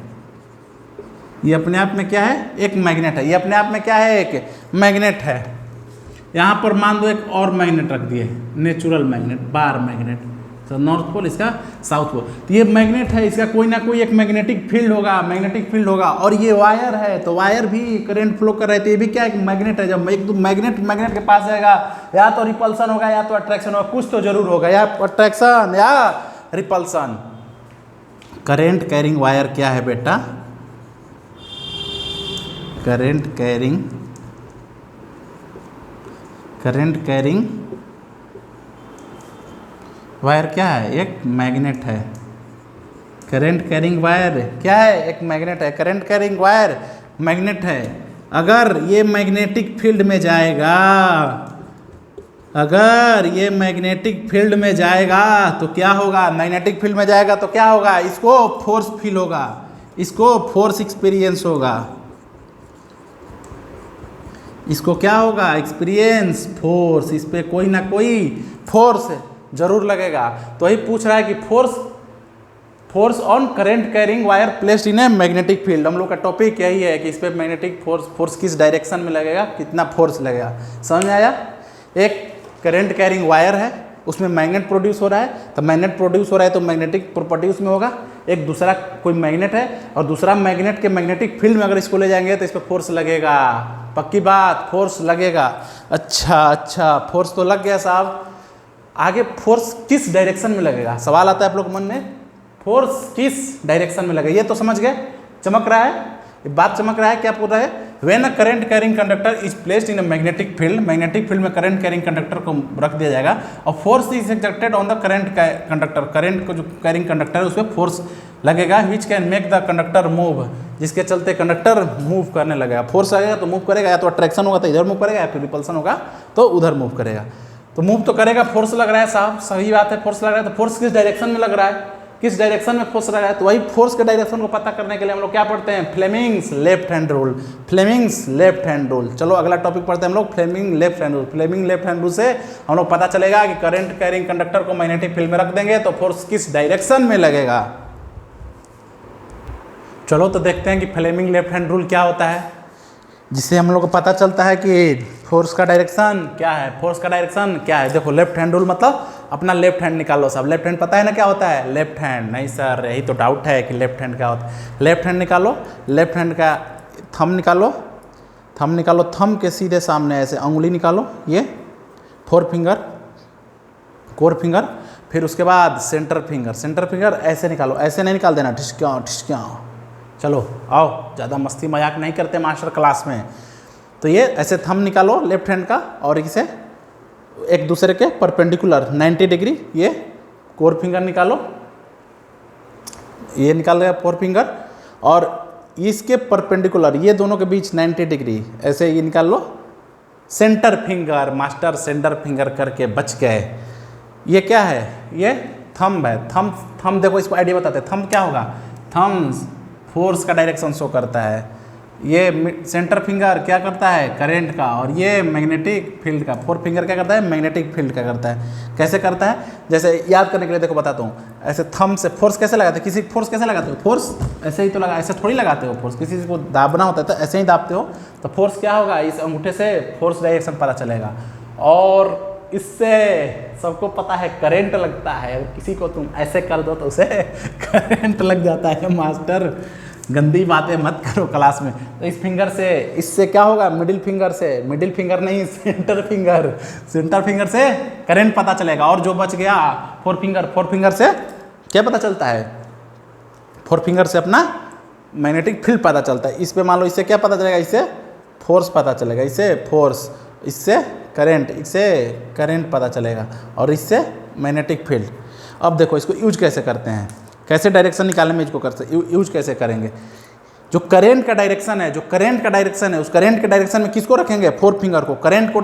ये अपने आप में क्या है, एक मैग्नेट है, ये अपने आप में क्या है, एक मैग्नेट है। यहाँ पर मान दो एक और मैग्नेट रख दिए, नेचुरल मैग्नेट, बार मैग्नेट, तो नॉर्थ पोल इसका साउथ पोल, तो ये मैग्नेट है, इसका कोई ना कोई एक मैग्नेटिक फील्ड होगा, और ये वायर है तो वायर भी करंट फ्लो कर रहे थे, ये भी क्या एक मैग्नेट है। जब एक मैग्नेट के पास जाएगा या तो रिपल्सन होगा या तो अट्रैक्शन होगा, कुछ तो जरूर होगा, या अट्रैक्शन या रिपल्सन। करंट कैरिंग वायर क्या है बेटा, करंट कैरिंग वायर क्या है, एक मैग्नेट है। करंट कैरिंग वायर क्या है, एक मैग्नेट है। करंट कैरिंग वायर मैग्नेट है। अगर ये मैग्नेटिक फील्ड में जाएगा, अगर ये मैग्नेटिक फील्ड में जाएगा तो क्या होगा, मैग्नेटिक फील्ड में जाएगा तो क्या होगा, इसको फोर्स फील होगा, इसको फोर्स एक्सपीरियंस होगा, इसको क्या होगा, एक्सपीरियंस फोर्स, इस पे कोई ना कोई फोर्स जरूर लगेगा। तो वही पूछ रहा है कि force on current carrying wire placed in a magnetic field. हम लोग का टॉपिक यही है कि इस पे मैग्नेटिक फोर्स किस डायरेक्शन में लगेगा, कितना फोर्स लगेगा। समझ में आया। एक करंट कैरिंग वायर है, उसमें मैग्नेट प्रोड्यूस हो रहा है, तो मैग्नेट प्रोड्यूस हो रहा है तो मैग्नेटिक प्रॉपर्टी उसमें होगा। एक दूसरा कोई मैग्नेट है और दूसरा मैग्नेट के मैग्नेटिक फील्ड में अगर इसको ले जाएंगे तो इस पर फोर्स लगेगा, पक्की बात, फोर्स लगेगा। अच्छा फोर्स तो लग गया साहब, आगे फोर्स किस डायरेक्शन में लगेगा, सवाल आता है आप लोग मन में, फोर्स किस डायरेक्शन में लगेगा, ये तो समझ गए। चमक रहा है, ये बात चमक रहा है, क्या पूछ रहा है, when a current carrying conductor is placed in a magnetic field, magnetic field में करंट कैरिंग कंडक्टर को रख दिया जाएगा और force is exerted on the current conductor, current को जो कैरिंग कंडक्टर है उस पर फोर्स लगेगा, which can make the conductor move, जिसके चलते कंडक्टर मूव करने लगेगा। फोर्स लगेगा तो मूव करेगा, या तो अट्रैक्शन होगा तो इधर मूव करेगा, या फिर रिपल्सन होगा तो उधर मूव करेगा। तो मूव तो करेगा, फोर्स लग रहा है साहब, सही बात है, फोर्स लग रहा है। तो फोर्स किस डायरेक्शन में लग रहा है, किस डायरेक्शन में फोर्स लग रहा है, तो वही फोर्स के डायरेक्शन को पता करने के लिए हम लोग क्या पढ़ते हैं, Fleming's left hand rule, Fleming's left hand rule. चलो अगला टॉपिक पढ़ते हैं हम लोग, Fleming left hand rule. Fleming left hand rule से हम लोग पता चलेगा कि करंट कैरिंग कंडक्टर को मैग्नेटिक फील्ड में रख देंगे तो फोर्स किस डायरेक्शन में लगेगा। चलो तो देखते हैं कि फ्लेमिंग लेफ्ट हैंड रूल क्या होता है, जिससे हम लोग को पता चलता है कि फोर्स का डायरेक्शन क्या है, फोर्स का डायरेक्शन क्या है। देखो लेफ्ट हैंड रूल मतलब अपना लेफ्ट हैंड निकालो सब, लेफ्ट हैंड पता है ना क्या होता है, लेफ्ट हैंड। नहीं सर यही तो डाउट है कि लेफ्ट हैंड क्या होता है। लेफ्ट हैंड निकालो, लेफ्ट हैंड का थंब निकालो, थंब के सीधे सामने ऐसे अंगुली निकालो, ये कोर फिंगर, फिर उसके बाद सेंटर फिंगर ऐसे निकालो, ऐसे नहीं निकाल देना, ठिसक्या। चलो आओ, ज़्यादा मस्ती मजाक नहीं करते मास्टर क्लास में। तो ये ऐसे थंब निकालो लेफ्ट हैंड का और इसे एक दूसरे के परपेंडिकुलर 90 डिग्री। ये कोर फिंगर निकालो, ये निकाल गया फोर फिंगर, और इसके परपेंडिकुलर ये दोनों के बीच 90 डिग्री, ऐसे ये निकाल लो। Center finger, master center finger करके बच गए। ये क्या है? ये थंब है। थंब देखो, इसको आइडिया बताते हैं। थंब क्या होगा? थंब फोर्स का डायरेक्शन शो करता है। ये सेंटर फिंगर क्या करता है? करंट का। और ये मैग्नेटिक फील्ड का। फोर फिंगर क्या करता है? मैग्नेटिक फील्ड का करता है। कैसे करता है? जैसे याद करने के लिए देखो बताता हूँ। ऐसे थंब से फोर्स कैसे लगाते हो? किसी फोर्स कैसे लगाते हो? फोर्स ऐसे ही तो लगा, ऐसे थोड़ी लगाते हो फोर्स। किसी को दाबना होता है तो ऐसे ही दाबते हो। तो फोर्स क्या होगा? इस अंगूठे से फोर्स डायरेक्शन पता चलेगा। और इससे सबको पता है करंट लगता है। अगर किसी को तुम ऐसे कर दो तो उसे करंट लग जाता है। मास्टर गंदी बातें मत करो क्लास में। तो इस फिंगर से, इससे क्या होगा? मिडिल फिंगर से, मिडिल फिंगर नहीं सेंटर फिंगर, सेंटर फिंगर से करंट पता चलेगा। और जो बच गया फोर फिंगर से क्या पता चलता है? फोर फिंगर से अपना मैग्नेटिक फील्ड पता चलता है। इस पे मान लो, इससे क्या पता चलेगा? इससे फोर्स पता चलेगा। इससे फोर्स, इससे करंट, इससे करंट पता चलेगा, और इससे मैग्नेटिक फील्ड। अब देखो इसको यूज कैसे करते हैं, कैसे डायरेक्शन निकालने में इसको करते यूज कैसे करेंगे। जो करंट का डायरेक्शन है, उस करंट के डायरेक्शन में किसको रखेंगे? फोर फिंगर को। करंट के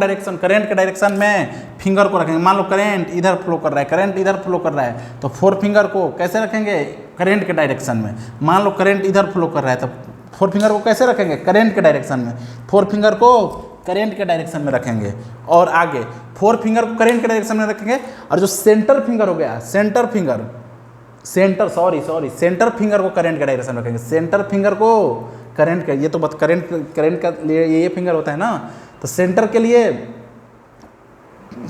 डायरेक्शन में फिंगर को रखेंगे। मान लो करंट इधर फ्लो कर रहा है, तो फोर फिंगर को कैसे रखेंगे? करंट के डायरेक्शन में। मान लो करंट इधर फ्लो कर रहा है, तो फोर फिंगर को कैसे रखेंगे? करंट के डायरेक्शन में। फोर फिंगर को करंट के डायरेक्शन में रखेंगे। और आगे फोर फिंगर को करंट के डायरेक्शन में रखेंगे। और जो सेंटर फिंगर हो गया, सेंटर फिंगर को करंट के डायरेक्शन में रखेंगे। सेंटर फिंगर को करंट का, ये तो बात करंट का लिए ये फिंगर होता है ना, तो सेंटर के लिए,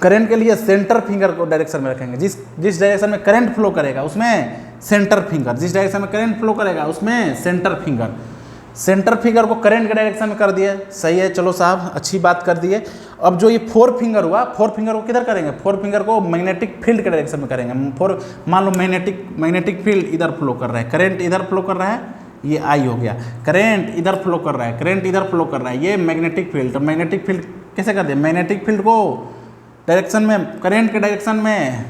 करंट के लिए सेंटर फिंगर को डायरेक्शन में रखेंगे। जिस डायरेक्शन में करंट फ्लो करेगा उसमें सेंटर फिंगर, जिस डायरेक्शन में करंट फ्लो करेगा उसमें सेंटर फिंगर। सेंटर फिंगर को करंट के डायरेक्शन में कर दिए, सही है, चलो साहब अच्छी बात कर दिए। अब जो ये फोर फिंगर हुआ, फोर फिंगर को किधर करेंगे? फोर फिंगर को मैग्नेटिक फील्ड के डायरेक्शन में करेंगे। मान लो मैग्नेटिक फील्ड इधर फ्लो कर रहा है, करंट इधर फ्लो कर रहा है, ये आई हो गया। करंट इधर फ्लो कर रहा है, ये मैग्नेटिक फील्ड। तो मैग्नेटिक फील्ड कैसे कर दिया? मैग्नेटिक फील्ड को डायरेक्शन में, करंट के डायरेक्शन में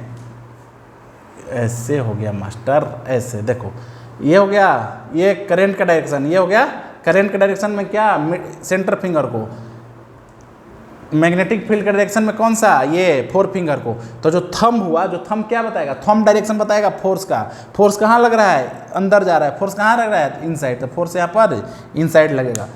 ऐसे हो गया मास्टर, ऐसे देखो, ये हो गया, ये करंट का डायरेक्शन, ये हो गया करंट के डायरेक्शन में क्या? सेंटर फिंगर को। मैग्नेटिक फील्ड के डायरेक्शन में कौन सा? ये फोर फिंगर को। तो जो थंब हुआ, जो थंब क्या बताएगा? थंब डायरेक्शन बताएगा फोर्स का। फोर्स कहाँ लग रहा है? अंदर जा रहा है। फोर्स कहाँ लग रहा है? इनसाइड। तो फोर्स यहाँ पर इनसाइड लगेगा।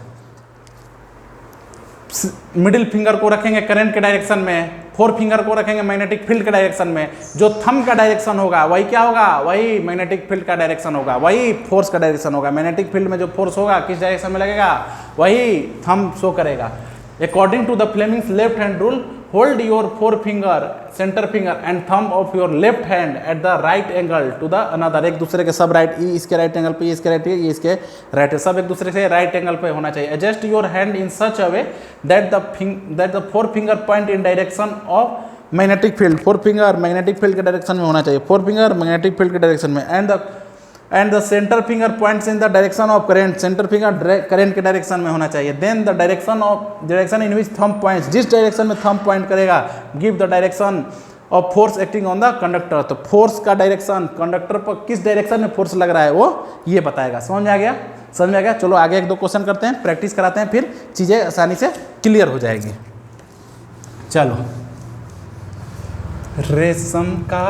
मिडिल फिंगर को रखेंगे करंट के डायरेक्शन में, फोर फिंगर को रखेंगे मैग्नेटिक फील्ड के डायरेक्शन में। जो थंब का डायरेक्शन होगा वही क्या होगा? वही मैग्नेटिक फील्ड का डायरेक्शन होगा, वही फोर्स का डायरेक्शन होगा। मैग्नेटिक फील्ड में जो फोर्स होगा किस डायरेक्शन में लगेगा? वही थंब शो करेगा। According to the Fleming's left hand rule, hold your four finger, centre finger and thumb of your left hand at the right angle to the another. एक दूसरे के सब राइट, इसके राइट एंगल पे, ये इसके right, ये इसके राइट, सब एक दूसरे से राइट एंगल पे होना चाहिए। Adjust your hand in such a way that the four finger point in direction of magnetic field. Four finger magnetic field के डायरेक्शन में होना चाहिए, फोर फिंगर मैग्नेटिक फील्ड के डायरेक्शन में। And the centre finger points in the direction of current. Centre finger current के direction में होना चाहिए। Then the direction in which thumb points, जिस डायरेक्शन में थंब पॉइंट करेगा, give the direction of force acting on the conductor. तो force का direction, conductor पर किस डायरेक्शन में फोर्स लग रहा है वो ये बताएगा। समझ में आ गया? चलो आगे एक दो क्वेश्चन करते हैं, प्रैक्टिस कराते हैं, फिर चीज़ें आसानी से क्लियर हो जाएगी। चलो, रेशम का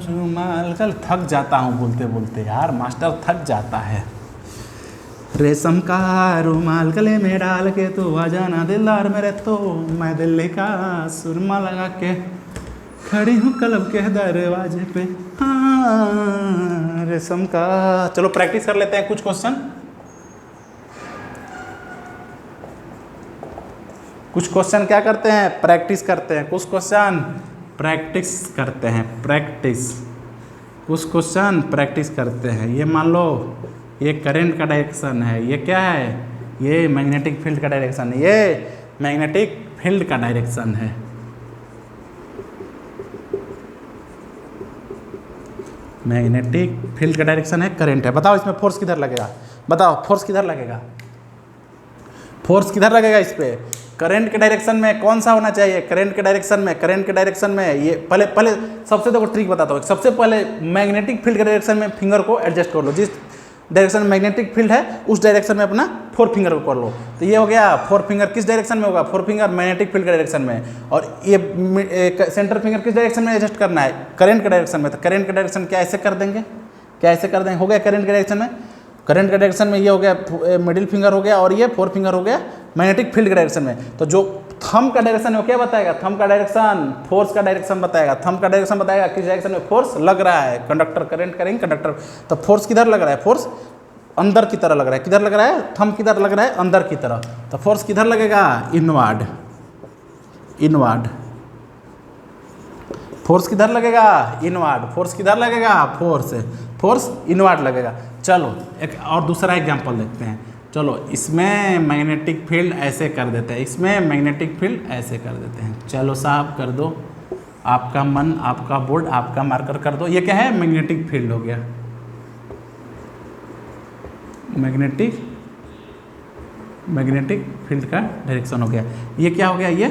रुमाल, चल थक जाता हूँ बोलते बोलते यार, मास्टर थक जाता है। रेशम का रुमाल गले में डाल के तो आ जाना दिलदार मेरे, तो मैं दिल्ली का सुरमा लगा के खड़ी हूँ क्लब के दरवाजे पे। हाँ, रेशम का। चलो प्रैक्टिस कर लेते हैं कुछ क्वेश्चन। क्या करते हैं? प्रैक्टिस करते हैं। कुछ क्वेश्चन प्रैक्टिस करते हैं, कुछ क्वेश्चन प्रैक्टिस करते हैं। ये मान लो ये करंट का डायरेक्शन है, ये क्या है? ये मैग्नेटिक फील्ड का डायरेक्शन है, ये मैग्नेटिक फील्ड का डायरेक्शन है। मैग्नेटिक फील्ड का डायरेक्शन है, करंट है। बताओ इसमें फोर्स किधर लगेगा? फोर्स किधर लगेगा इस पे, करंट के डायरेक्शन में कौन सा होना चाहिए, करंट के डायरेक्शन में ये पहले सबसे देखो ट्रिक बताता हूँ। सबसे पहले मैग्नेटिक फील्ड के डायरेक्शन में फिंगर को एडजस्ट कर लो, जिस डायरेक्शन में मैग्नेटिक फील्ड है उस डायरेक्शन में अपना फोर फिंगर को कर लो। तो ये हो गया फोर फिंगर किस डायरेक्शन में होगा, फोर फिंगर मैग्नेटिक फील्ड के डायरेक्शन में। और ये सेंटर फिंगर किस डायरेक्शन में एडजस्ट करना है, करंट के डायरेक्शन में। तो करंट के डायरेक्शन क्या ऐसे कर देंगे, हो गया करंट के डायरेक्शन में। करंट के डायरेक्शन में ये हो गया मिडिल फिंगर हो गया और ये फोर फिंगर हो गया मैग्नेटिक फील्ड के डायरेक्शन में। तो जो थंब का डायरेक्शन है वो क्या बताएगा, थंब का डायरेक्शन फोर्स का डायरेक्शन बताएगा। थंब का डायरेक्शन बताएगा किस डायरेक्शन में फोर्स लग रहा है, कंडक्टर करंट करेंगे कंडक्टर। तो फोर्स किधर लग रहा है, फोर्स अंदर की तरह लग रहा है। किधर लग रहा है, थंब किधर लग रहा है, अंदर की तरह। तो फोर्स किधर लगेगा, इनवर्ड। फोर्स किधर लगेगा, इनवर्ड। फोर्स किधर लगेगा, फोर्स इनवर्ड लगेगा। चलो एक और दूसरा एग्जांपल देखते हैं। चलो इसमें मैग्नेटिक फील्ड ऐसे कर देते हैं, इसमें मैग्नेटिक फील्ड ऐसे कर देते हैं। चलो साहब कर दो, आपका मन, आपका बोर्ड, आपका मार्कर कर दो। ये क्या है, मैग्नेटिक फील्ड हो गया, मैग्नेटिक फील्ड का डायरेक्शन हो गया। ये क्या हो गया, ये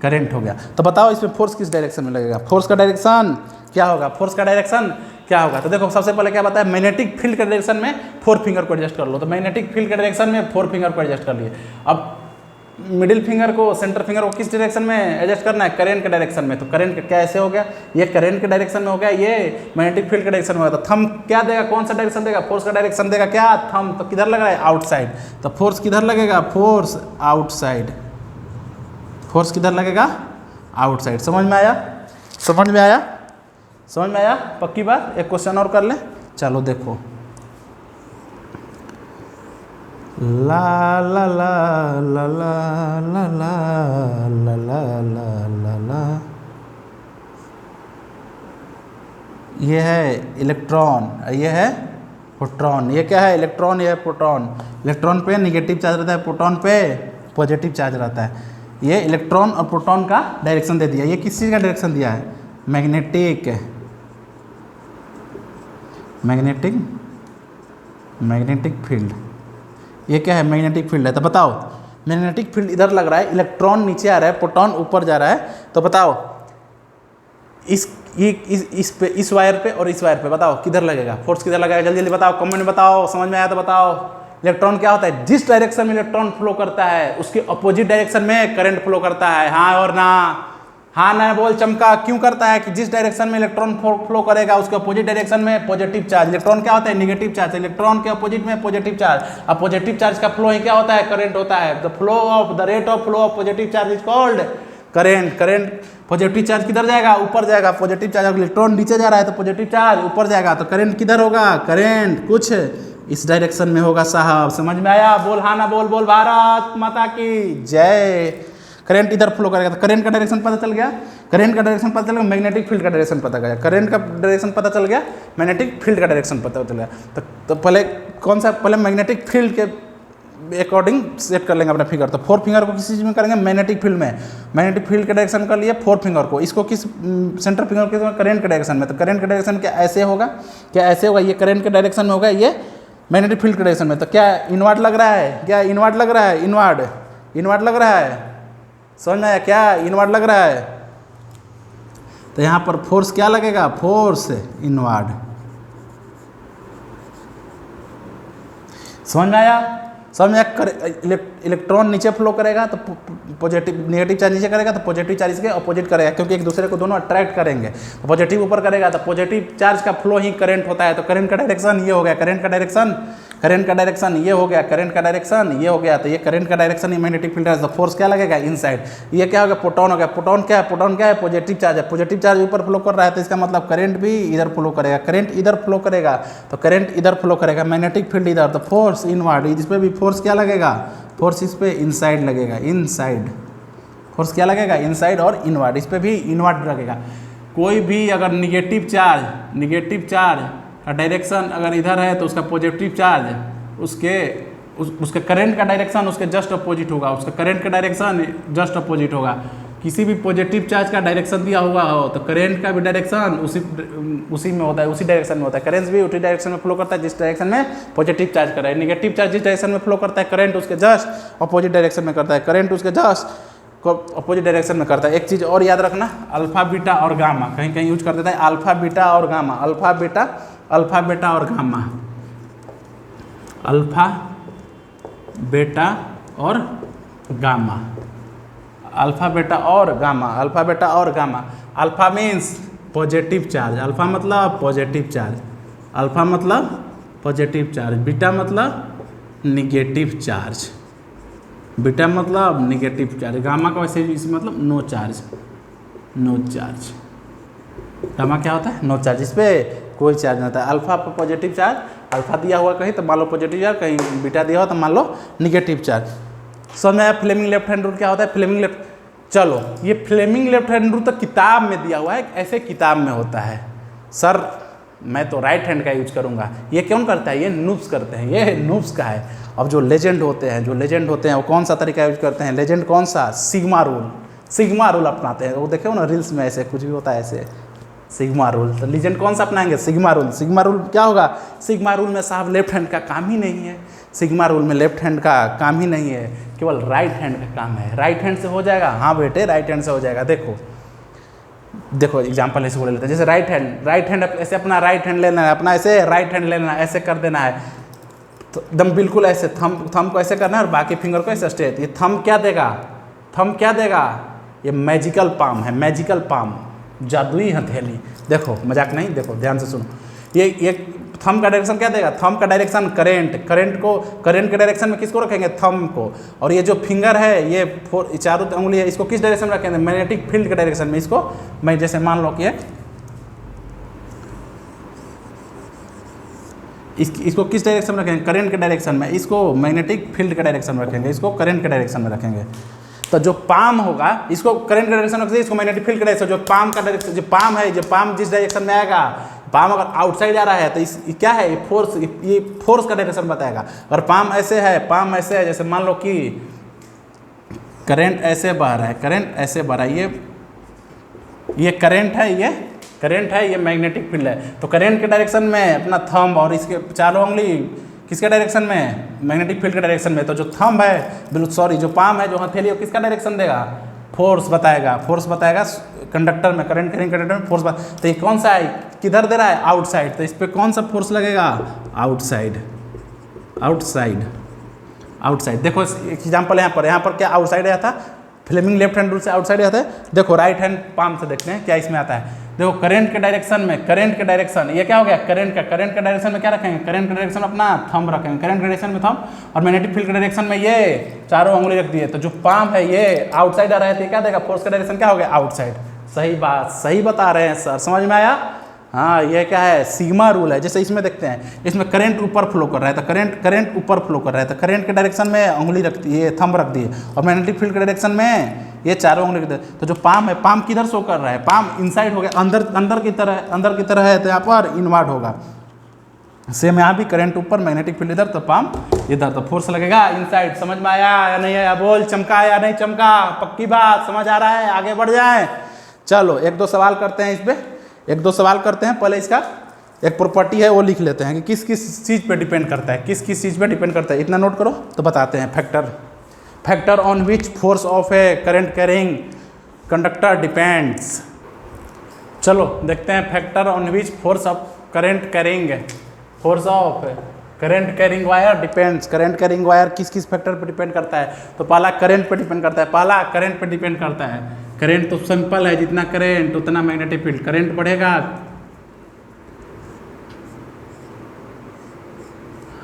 करंट हो गया। तो बताओ इसमें फोर्स किस डायरेक्शन में लगेगा, फोर्स का डायरेक्शन क्या होगा, तो देखो सबसे पहले क्या बताया, मैग्नेटिक फील्ड के डायरेक्शन में फोर फिंगर को एडजस्ट कर लो। तो मैग्नेटिक फील्ड के डायरेक्शन में फोर फिंगर को एडजस्ट कर लिए। अब मिडिल फिंगर को, सेंटर फिंगर को किस डायरेक्शन में एडजस्ट करना है, करंट के डायरेक्शन में। तो करंट क्या ऐसे हो गया, ये करंट के डायरेक्शन में हो गया, ये मैग्नेटिक फील्ड के डायरेक्शन में होगा। तो थंब क्या देगा, कौन सा डायरेक्शन देगा, फोर्स का डायरेक्शन देगा क्या, थंब। तो किधर लग रहा है, आउटसाइड। तो फोर्स किधर लगेगा, फोर्स आउटसाइड। फोर्स किधर लगेगा, आउटसाइड। समझ में आया, पक्की बात। एक क्वेश्चन और कर ले, चलो देखो। ला ला ला ला ला ला ला ला ला ला ला। ये है इलेक्ट्रॉन, ये है प्रोटॉन। ये क्या है, इलेक्ट्रॉन, ये है प्रोटॉन। इलेक्ट्रॉन पे नेगेटिव चार्ज रहता है, प्रोटॉन पे पॉजिटिव चार्ज रहता है। ये इलेक्ट्रॉन और प्रोटॉन का डायरेक्शन दे दिया। ये किस चीज़ का डायरेक्शन दिया है, मैग्नेटिक फील्ड। ये क्या है, मैग्नेटिक फील्ड है। तो बताओ मैग्नेटिक फील्ड इधर लग रहा है, इलेक्ट्रॉन नीचे आ रहा है, प्रोटॉन ऊपर जा रहा है। तो बताओ इस वायर पे और इस वायर पे बताओ किधर लगेगा, फोर्स किधर लगेगा, जल्दी जल्दी बताओ, कमेंट में बताओ। समझ में आया तो बताओ। इलेक्ट्रॉन क्या होता है, जिस डायरेक्शन में इलेक्ट्रॉन फ्लो करता है उसके अपोजिट डायरेक्शन में करंट फ्लो करता है। हाँ और ना, हाँ ना बोल चमका। क्यों करता है कि जिस डायरेक्शन में इलेक्ट्रॉन फ्लो करेगा उसके अपोजिट डायरेक्शन में पॉजिटिव चार्ज। इलेक्ट्रॉन क्या होता है, नेगेटिव चार्ज। इलेक्ट्रॉन के अपोजिट में पॉजिटिव चार्ज। अब पॉजिटिव चार्ज का फ्लो ही क्या होता है, करंट होता है। The rate of flow of positive charge is called current. Positive charge किधर जाएगा, ऊपर जाएगा। पॉजिटिव चार्ज, इलेक्ट्रॉन नीचे जा रहा है तो पॉजिटिव चार्ज ऊपर जाएगा। तो करंट किधर होगा, करंट कुछ इस डायरेक्शन में होगा साहब। समझ में आया, बोल हाँ ना बोल, बोल भारत माता की जय। करंट इधर फ्लो करेगा। तो करंट का डायरेक्शन पता चल गया, मैग्नेटिक फील्ड का डायरेक्शन पता गया। करंट का डायरेक्शन पता चल गया, मैग्नेटिक फील्ड का डायरेक्शन पता चल गया। तो पहले कौन सा, पहले मैग्नेटिक फील्ड के अकॉर्डिंग सेट कर लेंगे अपना फिगर। तो फोर फिंगर को किस चीज़ में करेंगे, मैग्नेटिक फील्ड में। मैग्नेटिक फील्ड का डायरेक्शन कर लिए फोर फिंगर को, इसको किस सेंटर फिंगर के करंट के डायरेक्शन में। तो करंट का डायरेक्शन क्या ऐसे होगा, ये करंट के डायरेक्शन में होगा, ये मैग्नेटिक फील्ड के डायरेक्शन में। तो क्या इनवर्ड लग रहा है, इनवर्ड लग रहा है। समझ में आया, क्या इनवर्ड लग रहा है। तो यहाँ पर फोर्स क्या लगेगा, फोर्स इनवर्ड। समझ में आया। इलेक्ट्रॉन नीचे फ्लो करेगा तो पॉजिटिव, नेगेटिव चार्ज नीचे करेगा तो पॉजिटिव चार्ज इसके अपोजिट करेगा, क्योंकि एक दूसरे को दोनों अट्रैक्ट करेंगे। तो पॉजिटिव ऊपर करेगा तो पॉजिटिव चार्ज का फ्लो ही करंट होता है। तो करंट का डायरेक्शन ये हो गया, करंट का डायरेक्शन ये हो गया, करंट का डायरेक्शन ये हो गया। तो ये करंट का डायरेक्शन ही मैग्नेटिक फील्ड है। तो फोर्स क्या लगेगा, इनसाइड। ये क्या हो गया, प्रोटॉन हो गया। प्रोटॉन क्या है, पॉजिटिव चार्ज है। पॉजिटिव चार्ज ऊपर फ्लो कर रहा है तो इसका मतलब करंट भी इधर फ्लो करेगा। करंट इधर फ्लो करेगा तो करंट इधर फ्लो करेगा, मैग्नेटिक फील्ड इधर। तो फोर्स इनवर्ड, इस पर भी फोर्स क्या लगेगा, फोर्स इस पे इनसाइड लगेगा, इनसाइड। फोर्स क्या लगेगा, इनसाइड और इनवर्ड, इस पे भी इनवर्ड लगेगा। कोई भी अगर निगेटिव चार्ज का डायरेक्शन अगर इधर है तो उसका पॉजिटिव चार्ज उसके करंट का डायरेक्शन उसके जस्ट अपोजिट होगा, उसका करंट का डायरेक्शन जस्ट अपोजिट होगा। किसी भी पॉजिटिव चार्ज का डायरेक्शन दिया हुआ हो तो करेंट का भी डायरेक्शन उसी में होता है, उसी डायरेक्शन में होता है। करेंट भी उसी डायरेक्शन में फ्लो करता है जिस डायरेक्शन में पॉजिटिव चार्ज कर रहा है। नेगेटिव चार्ज जिस डायरेक्शन में फ्लो करता है करेंट उसके जस्ट अपोजिट डायरेक्शन में करता है, करेंट उसके जस्ट अपोजिट डायरेक्शन में करता है। एक चीज़ और याद रखना, अल्फा बीटा और गामा कहीं कहीं यूज कर देता है, अल्फा बीटा और गामा, अल्फा बीटा और गामा, अल्फा बेटा और गामा, अल्फा बेटा और गामा, अल्फा बेटा और gamma. Alpha means positive charge, alpha मतलब पॉजिटिव चार्ज, अल्फा मतलब पॉजिटिव चार्ज, बीटा मतलब निगेटिव चार्ज, बीटा मतलब निगेटिव चार्ज, गामा का वैसे इस मतलब no charge, no charge. Gamma क्या होता है? नो चार्ज, इस पर कोई चार्ज नहीं होता है। अल्फा पर पॉजिटिव चार्ज, अल्फा दिया हुआ कहीं तो मान लो पॉजिटिव चार्ज, कहीं बीटा दिया हुआ तो मान लो निगेटिव चार्ज। समझ में आया फ्लेमिंग लेफ्ट हैंड रूल क्या होता है? फ्लेमिंग लेफ्ट, चलो ये फ्लेमिंग लेफ्ट हैंड रूल तो किताब में दिया हुआ है, ऐसे किताब में होता है। सर मैं तो राइट हैंड का यूज करूंगा, ये कौन करता है? ये नूब्स करते हैं, ये नूब्स का है। अब जो लेजेंड होते हैं, वो कौन सा तरीका यूज करते हैं? लेजेंड कौन सा? सिग्मा रूल, सिग्मा रूल अपनाते हैं। वो देखे ना रील्स में ऐसे कुछ भी होता है ऐसे सिग्मा रूल। तो लीजेंड कौन सा अपनाएंगे? Sigma rule. सिग्मा रूल क्या होगा? सिग्मा रूल में साहब लेफ्ट हैंड का काम ही नहीं है, सिग्मा रूल में लेफ्ट हैंड का काम ही नहीं है, केवल राइट हैंड का काम है। राइट हैंड से हो जाएगा? हाँ बेटे राइट हैंड से हो जाएगा। देखो देखो एग्जाम्पल ऐसे बोल लेते हैं, जैसे राइट हैंड ऐसे अपना राइट हैंड लेना है, अपना ऐसे राइट हैंड लेना है, ऐसे कर देना है तो एकदम बिल्कुल ऐसे थंब को ऐसे करना है और बाकी फिंगर को ऐसे स्ट्रेट। ये थंब क्या देगा? थंब क्या देगा? ये मैजिकल पाम है, मैजिकल पाम, जादुई हथेली। देखो मजाक नहीं, देखो ध्यान से सुनो। ये थंब का डायरेक्शन क्या देगा? थंब का डायरेक्शन करंट के डायरेक्शन में किसको रखेंगे? थंब को। और ये जो फिंगर है ये चारों उंगली है, इसको किस डायरेक्शन में रखेंगे? मैग्नेटिक फील्ड के डायरेक्शन में। इसको मैं जैसे मान लो कि इसको किस डायरेक्शन में रखेंगे? करंट के डायरेक्शन में। इसको मैग्नेटिक फील्ड के डायरेक्शन में रखेंगे, इसको करंट के डायरेक्शन में रखेंगे। तो जो पाम होगा इसको करंट के डायरेक्शन में रखेंगे, इसको मैग्नेटिक फील्ड के डायरेक्शन। जो पाम का डायरेक्शन, जो पाम है, जो पाम जिस डायरेक्शन में आएगा, पाम अगर आउटसाइड आ रहा है तो ये क्या है? ये फोर्स का डायरेक्शन बताएगा। अगर पाम ऐसे है, जैसे मान लो कि करंट ऐसे बह रहा है, करंट ऐसे बह रहा है, ये करंट है, ये मैग्नेटिक फील्ड है। तो करंट के डायरेक्शन में अपना थंब और इसके चारों उंगली किसके डायरेक्शन में? मैग्नेटिक फील्ड के डायरेक्शन में। तो जो थंब है, जो पाम है, जो हथेली है, किसका डायरेक्शन देगा? फोर्स बताएगा, कंडक्टर में, करंट कंडक्टर में फोर्स। तो ये कौन सा है? किधर दे रहा है? आउटसाइड। तो इस पर कौन सा फोर्स लगेगा? आउटसाइड। देखो एग्जाम्पल यहाँ पर क्या आउटसाइड आया था? फ्लेमिंग लेफ्ट हैंड रूल से आउटसाइड आता है। देखो राइट हैंड पाम से देखते हैं क्या इसमें आता है। देखो करंट के डायरेक्शन ये क्या हो गया? करंट के डायरेक्शन में क्या रखेंगे? करंट के डायरेक्शन में अपना थंब रखेंगे, करंट के डायरेक्शन में थंब, और मैग्नेटिक फील्ड के डायरेक्शन में ये चारों उंगली रख दिए। तो जो पाम है ये आउटसाइड आ रहा है तो क्या देगा? फोर्स का डायरेक्शन क्या हो गया? आउटसाइड। सही बात, सही बता रहे हैं सर, समझ में आया? हाँ, ये क्या है? सिग्मा रूल है। जैसे इसमें देखते हैं, इसमें करंट ऊपर फ्लो कर रहा है तो करंट ऊपर फ्लो कर रहा है तो करंट के डायरेक्शन में उंगली रख दी, ये थंब रख दिए, और मैग्नेटिक फील्ड के डायरेक्शन में ये चारों उंगली रख दिए। तो जो पाम है, पाम किधर शो कर रहा है? पाम इनसाइड हो गया, अंदर की तरह है, तो यहाँ पर इनवर्ट होगा। सेम यहाँ भी करंट ऊपर, मैग्नेटिक फील्ड इधर, तो पाम इधर, तो फोर्स लगेगा इनसाइड। समझ में आया या नहीं आया? बोल, चमका या नहीं चमका? पक्की बात, समझ आ रहा है? आगे बढ़ जाए। चलो एक दो सवाल करते हैं, इस पर एक दो सवाल करते हैं। पहले इसका एक प्रॉपर्टी है वो लिख लेते हैं कि किस किस चीज़ पे डिपेंड करता है, किस किस चीज़ पे डिपेंड करता है। इतना नोट करो तो बताते हैं। Factor on which force of A current carrying conductor depends. चलो देखते हैं factor on which force of current carrying wire depends. Current carrying wire किस किस फैक्टर पे डिपेंड करता है? तो पहला करंट पे डिपेंड करता है, करंट तो सिंपल है, जितना करंट उतना मैग्नेटिक फील्ड। करंट बढ़ेगा,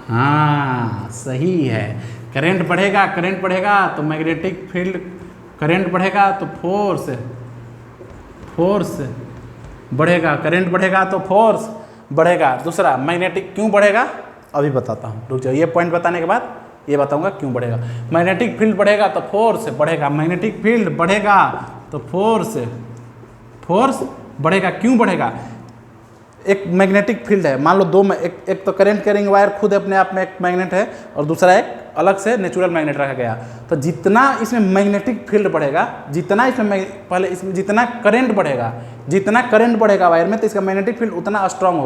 हाँ सही है, करंट बढ़ेगा तो मैग्नेटिक फील्ड, करंट बढ़ेगा तो फोर्स बढ़ेगा, करंट बढ़ेगा तो फोर्स बढ़ेगा। दूसरा मैग्नेटिक क्यों बढ़ेगा? अभी बताता हूँ, रुक जाओ। ये पॉइंट बताने के बाद ये बताऊंगा क्यों बढ़ेगा। मैग्नेटिक फील्ड बढ़ेगा तो फोर्स बढ़ेगा, मैग्नेटिक फील्ड बढ़ेगा तो फोर्स बढ़ेगा। क्यों बढ़ेगा? एक मैग्नेटिक फील्ड है, मान लो दो में एक तो करंट कैरिंग वायर खुद अपने आप में एक मैग्नेट है और दूसरा एक अलग से नेचुरल मैग्नेट रखा गया। तो जितना इसमें मैग्नेटिक फील्ड बढ़ेगा, जितना इसमें पहले इसमें जितना करंट बढ़ेगा वायर में, तो इसका मैग्नेटिक फील्ड उतना स्ट्रांग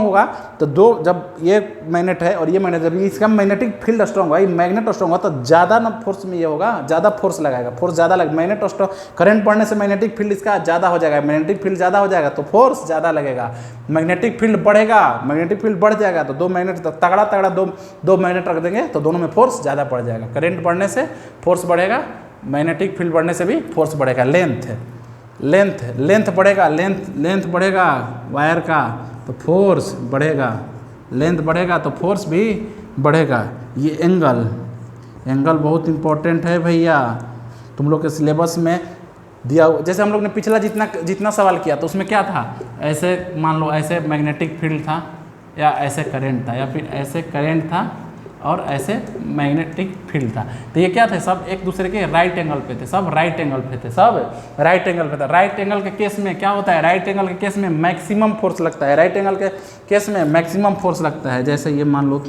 होगा। तो दो, जब ये मैग्नेट है और ये मैग्नेट, जब इसका मैग्नेटिक फील्ड स्ट्रांग होगा, ये मैग्नेट स्ट्रांग होगा, तो ज़्यादा ना फोर्स में ये होगा, ज़्यादा फोर्स लगाएगा, फोर्स ज़्यादा लगेगा। मैग्नेट स्ट्रांग, करंट बढ़ने से मैग्नेटिक फील्ड इसका ज़्यादा हो जाएगा, मैग्नेटिक फील्ड ज़्यादा हो जाएगा तो फोर्स ज़्यादा लगेगा। मैग्नेटिक फील्ड बढ़ेगा, मैग्नेटिक फील्ड बढ़ जाएगा तो दो मैग्नेट तगड़ा दो मैग्नेट रख देंगे तो दोनों में फोर्स ज़्यादा बढ़ जाएगा। करंट बढ़ने से फोर्स बढ़ेगा, मैग्नेटिक फील्ड बढ़ने से भी फोर्स बढ़ेगा। लेंथ बढ़ेगा वायर का तो फोर्स बढ़ेगा, लेंथ बढ़ेगा तो फोर्स भी बढ़ेगा। ये एंगल बहुत इंपॉर्टेंट है भैया, तुम लोग के सिलेबस में दिया। जैसे हम लोग ने पिछला जितना सवाल किया तो उसमें क्या था, ऐसे मान लो ऐसे मैग्नेटिक फील्ड था या ऐसे करंट था या फिर ऐसे करंट था और ऐसे मैग्नेटिक फील्ड था। तो ये क्या थे, सब एक दूसरे के राइट एंगल पे थे, सब राइट एंगल पे थे। राइट एंगल के केस में क्या होता है, राइट एंगल के केस में मैक्सिमम फोर्स लगता है। राइट एंगल के केस में मैक्सिमम फोर्स लगता है। जैसे ये मान लो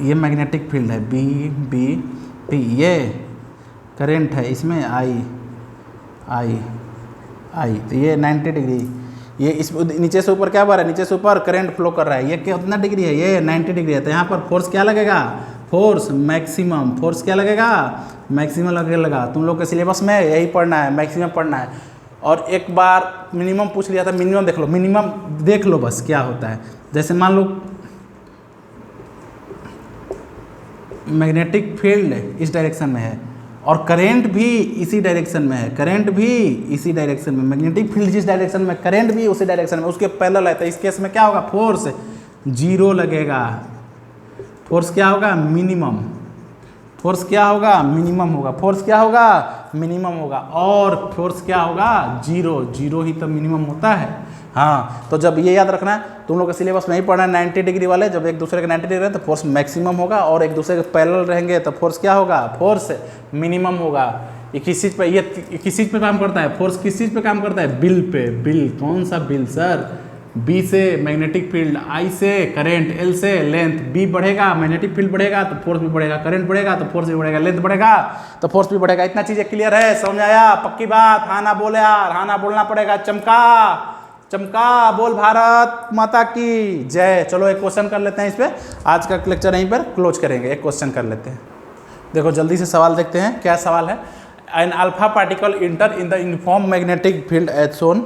ये मैग्नेटिक फील्ड है B, ये करंट है, इसमें I तो ये 90 डिग्री, ये इस नीचे से ऊपर क्या हो रहा है, नीचे से ऊपर करंट फ्लो कर रहा है। ये कितना डिग्री है, ये 90 डिग्री है। तो यहाँ पर फोर्स क्या लगेगा, फोर्स क्या लगेगा, मैक्सिमम लगेगा। तुम लोग के सिलेबस में यही पढ़ना है, मैक्सिमम पढ़ना है। और एक बार मिनिमम पूछ लिया था, मिनिमम देख लो बस क्या होता है। जैसे मान लो मैग्नेटिक फील्ड इस डायरेक्शन में है और करंट भी इसी डायरेक्शन में है, मैग्नेटिक फील्ड जिस डायरेक्शन में, करंट भी उसी डायरेक्शन में, उसके पैरेलल है। तो इस केस में क्या होगा, फोर्स 0 लगेगा। फोर्स क्या होगा, मिनिमम होगा। और फोर्स क्या होगा, 0 ही तो मिनिमम होता है। हाँ, तो जब ये याद रखना है, तुम लोग के सिलेबस में ही पढ़ना है 90 डिग्री वाले। जब एक दूसरे के 90 डिग्री रहे तो फोर्स मैक्सिमम होगा और एक दूसरे के पैरेलल रहेंगे तो फोर्स क्या होगा, फोर्स मिनिमम होगा। ये किस चीज़ पे, ये किस चीज़ पे काम करता है, फोर्स किस चीज़ पे काम करता है, बिल पे। बिल कौन सा बिल सर, B से मैग्नेटिक फील्ड, I से करंट, L से लेंथ। B बढ़ेगा, मैग्नेटिक फील्ड बढ़ेगा तो फोर्स भी बढ़ेगा, करंट बढ़ेगा तो फोर्स भी बढ़ेगा, लेंथ बढ़ेगा तो फोर्स भी बढ़ेगा। इतना चीज़ें क्लियर है, समझ आया, पक्की बात। हाँ ना बोले यार, हाँ ना बोलना पड़ेगा। चमका बोल, भारत माता की जय। चलो एक क्वेश्चन कर लेते हैं इस पर, आज का लेक्चर यहीं पर क्लोज करेंगे। एक क्वेश्चन कर लेते हैं, देखो जल्दी से सवाल देखते हैं क्या सवाल है। An alpha particle enter in the uniform magnetic field as shown,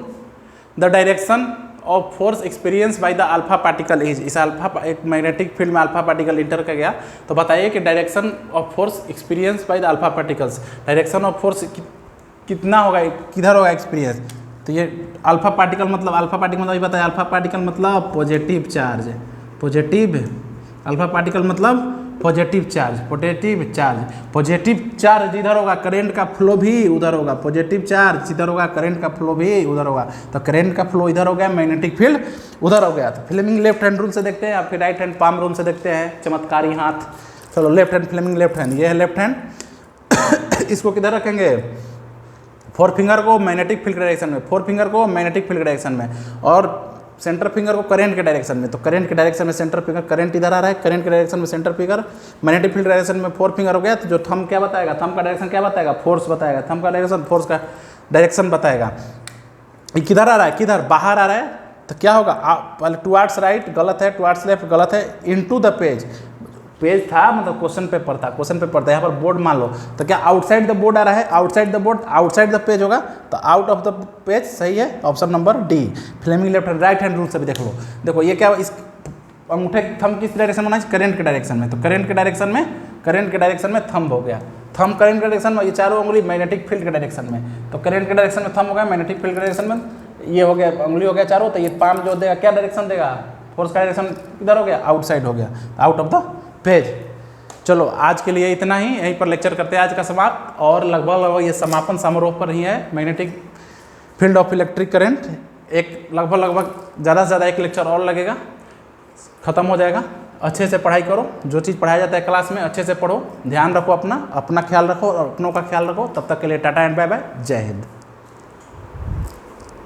the direction of force experience by the alpha particle is. इस एक मैग्नेटिक फील्ड में अल्फा पार्टिकल इंटर कर गया, तो बताइए कि direction of force experience by the alpha particles, direction of force कितना होगा, किधर होगा एक्सपीरियंस। तो ये अल्फा पार्टिकल मतलब ये बताया, अल्फा पार्टिकल मतलब पॉजिटिव चार्ज, अल्फा पार्टिकल मतलब पॉजिटिव चार्ज इधर होगा, करंट का फ्लो भी उधर होगा। पॉजिटिव चार्ज इधर होगा, करंट का फ्लो भी उधर होगा। तो करंट का फ्लो इधर हो गया, मैग्नेटिक फील्ड उधर हो गया। तो फ्लेमिंग लेफ्ट हैंड रूल से देखते हैं या फिर राइट हैंड पाम रूल से देखते हैं, चमत्कारी हाथ। चलो left hand, Fleming left hand, ये है लेफ्ट हैंड। इसको किधर रखेंगे, 4 फिंगर को मैग्नेटिक फील्ड डायरेक्शन में, 4 फिंगर को मैग्नेटिक फील्ड डायरेक्शन में और सेंटर फिंगर को करंट के डायरेक्शन में। तो करंट के डायरेक्शन में सेंटर फिंगर, करंट इधर आ रहा है, करंट के डायरेक्शन में centre finger, magnetic field direction में 4 फिंगर हो गया। तो जो थंब क्या बताएगा, थंब का डायरेक्शन क्या बताएगा, फोर्स बताएगा। थंब का डायरेक्शन फोर्स का डायरेक्शन बताएगा। ये किधर आ रहा है, किधर बाहर आ रहा है, तो क्या होगा, पहले टुवार्ड्स राइट गलत है, टुवार्ड्स लेफ्ट गलत है, इनटू द पेज था, मतलब क्वेश्चन पेपर था, यहाँ पर बोर्ड मान लो। तो क्या आउटसाइड द बोर्ड आ रहा है, आउटसाइड द पेज होगा, तो आउट ऑफ द पेज सही है, option number D. Fleming left hand, right hand rule से भी देख लो। देखो ये क्या, इस अंगूठे थंब किस डायरेक्शन में होना है, करंट के डायरेक्शन में। तो करंट के डायरेक्शन में थंब हो गया, थंब करंट के डायरेक्शन में, ये चारों उंगली मैग्नेटिक फील्ड के डायरेक्शन में। तो करंट के डायरेक्शन में थंब हो गया, मैग्नेटिक फील्ड के डायरेक्शन में ये हो गया, उंगली हो गया चारों। तो ये पाम जो देगा क्या डायरेक्शन देगा, फोर्स का डायरेक्शन किधर हो गया, आउटसाइड हो गया, आउट ऑफ द पेज। चलो आज के लिए इतना ही, यहीं पर लेक्चर करते हैं आज का समाप्त। और लगभग ये समापन समारोह पर ही है, magnetic field of electric current. एक लगभग ज़्यादा से ज़्यादा एक लेक्चर और लगेगा, ख़त्म हो जाएगा। अच्छे से पढ़ाई करो, जो चीज़ पढ़ाया जाता है क्लास में अच्छे से पढ़ो, ध्यान रखो, अपना ख्याल रखो और अपनों का ख्याल रखो। तब तक के लिए टाटा एंड बाय बाय, जय हिंद।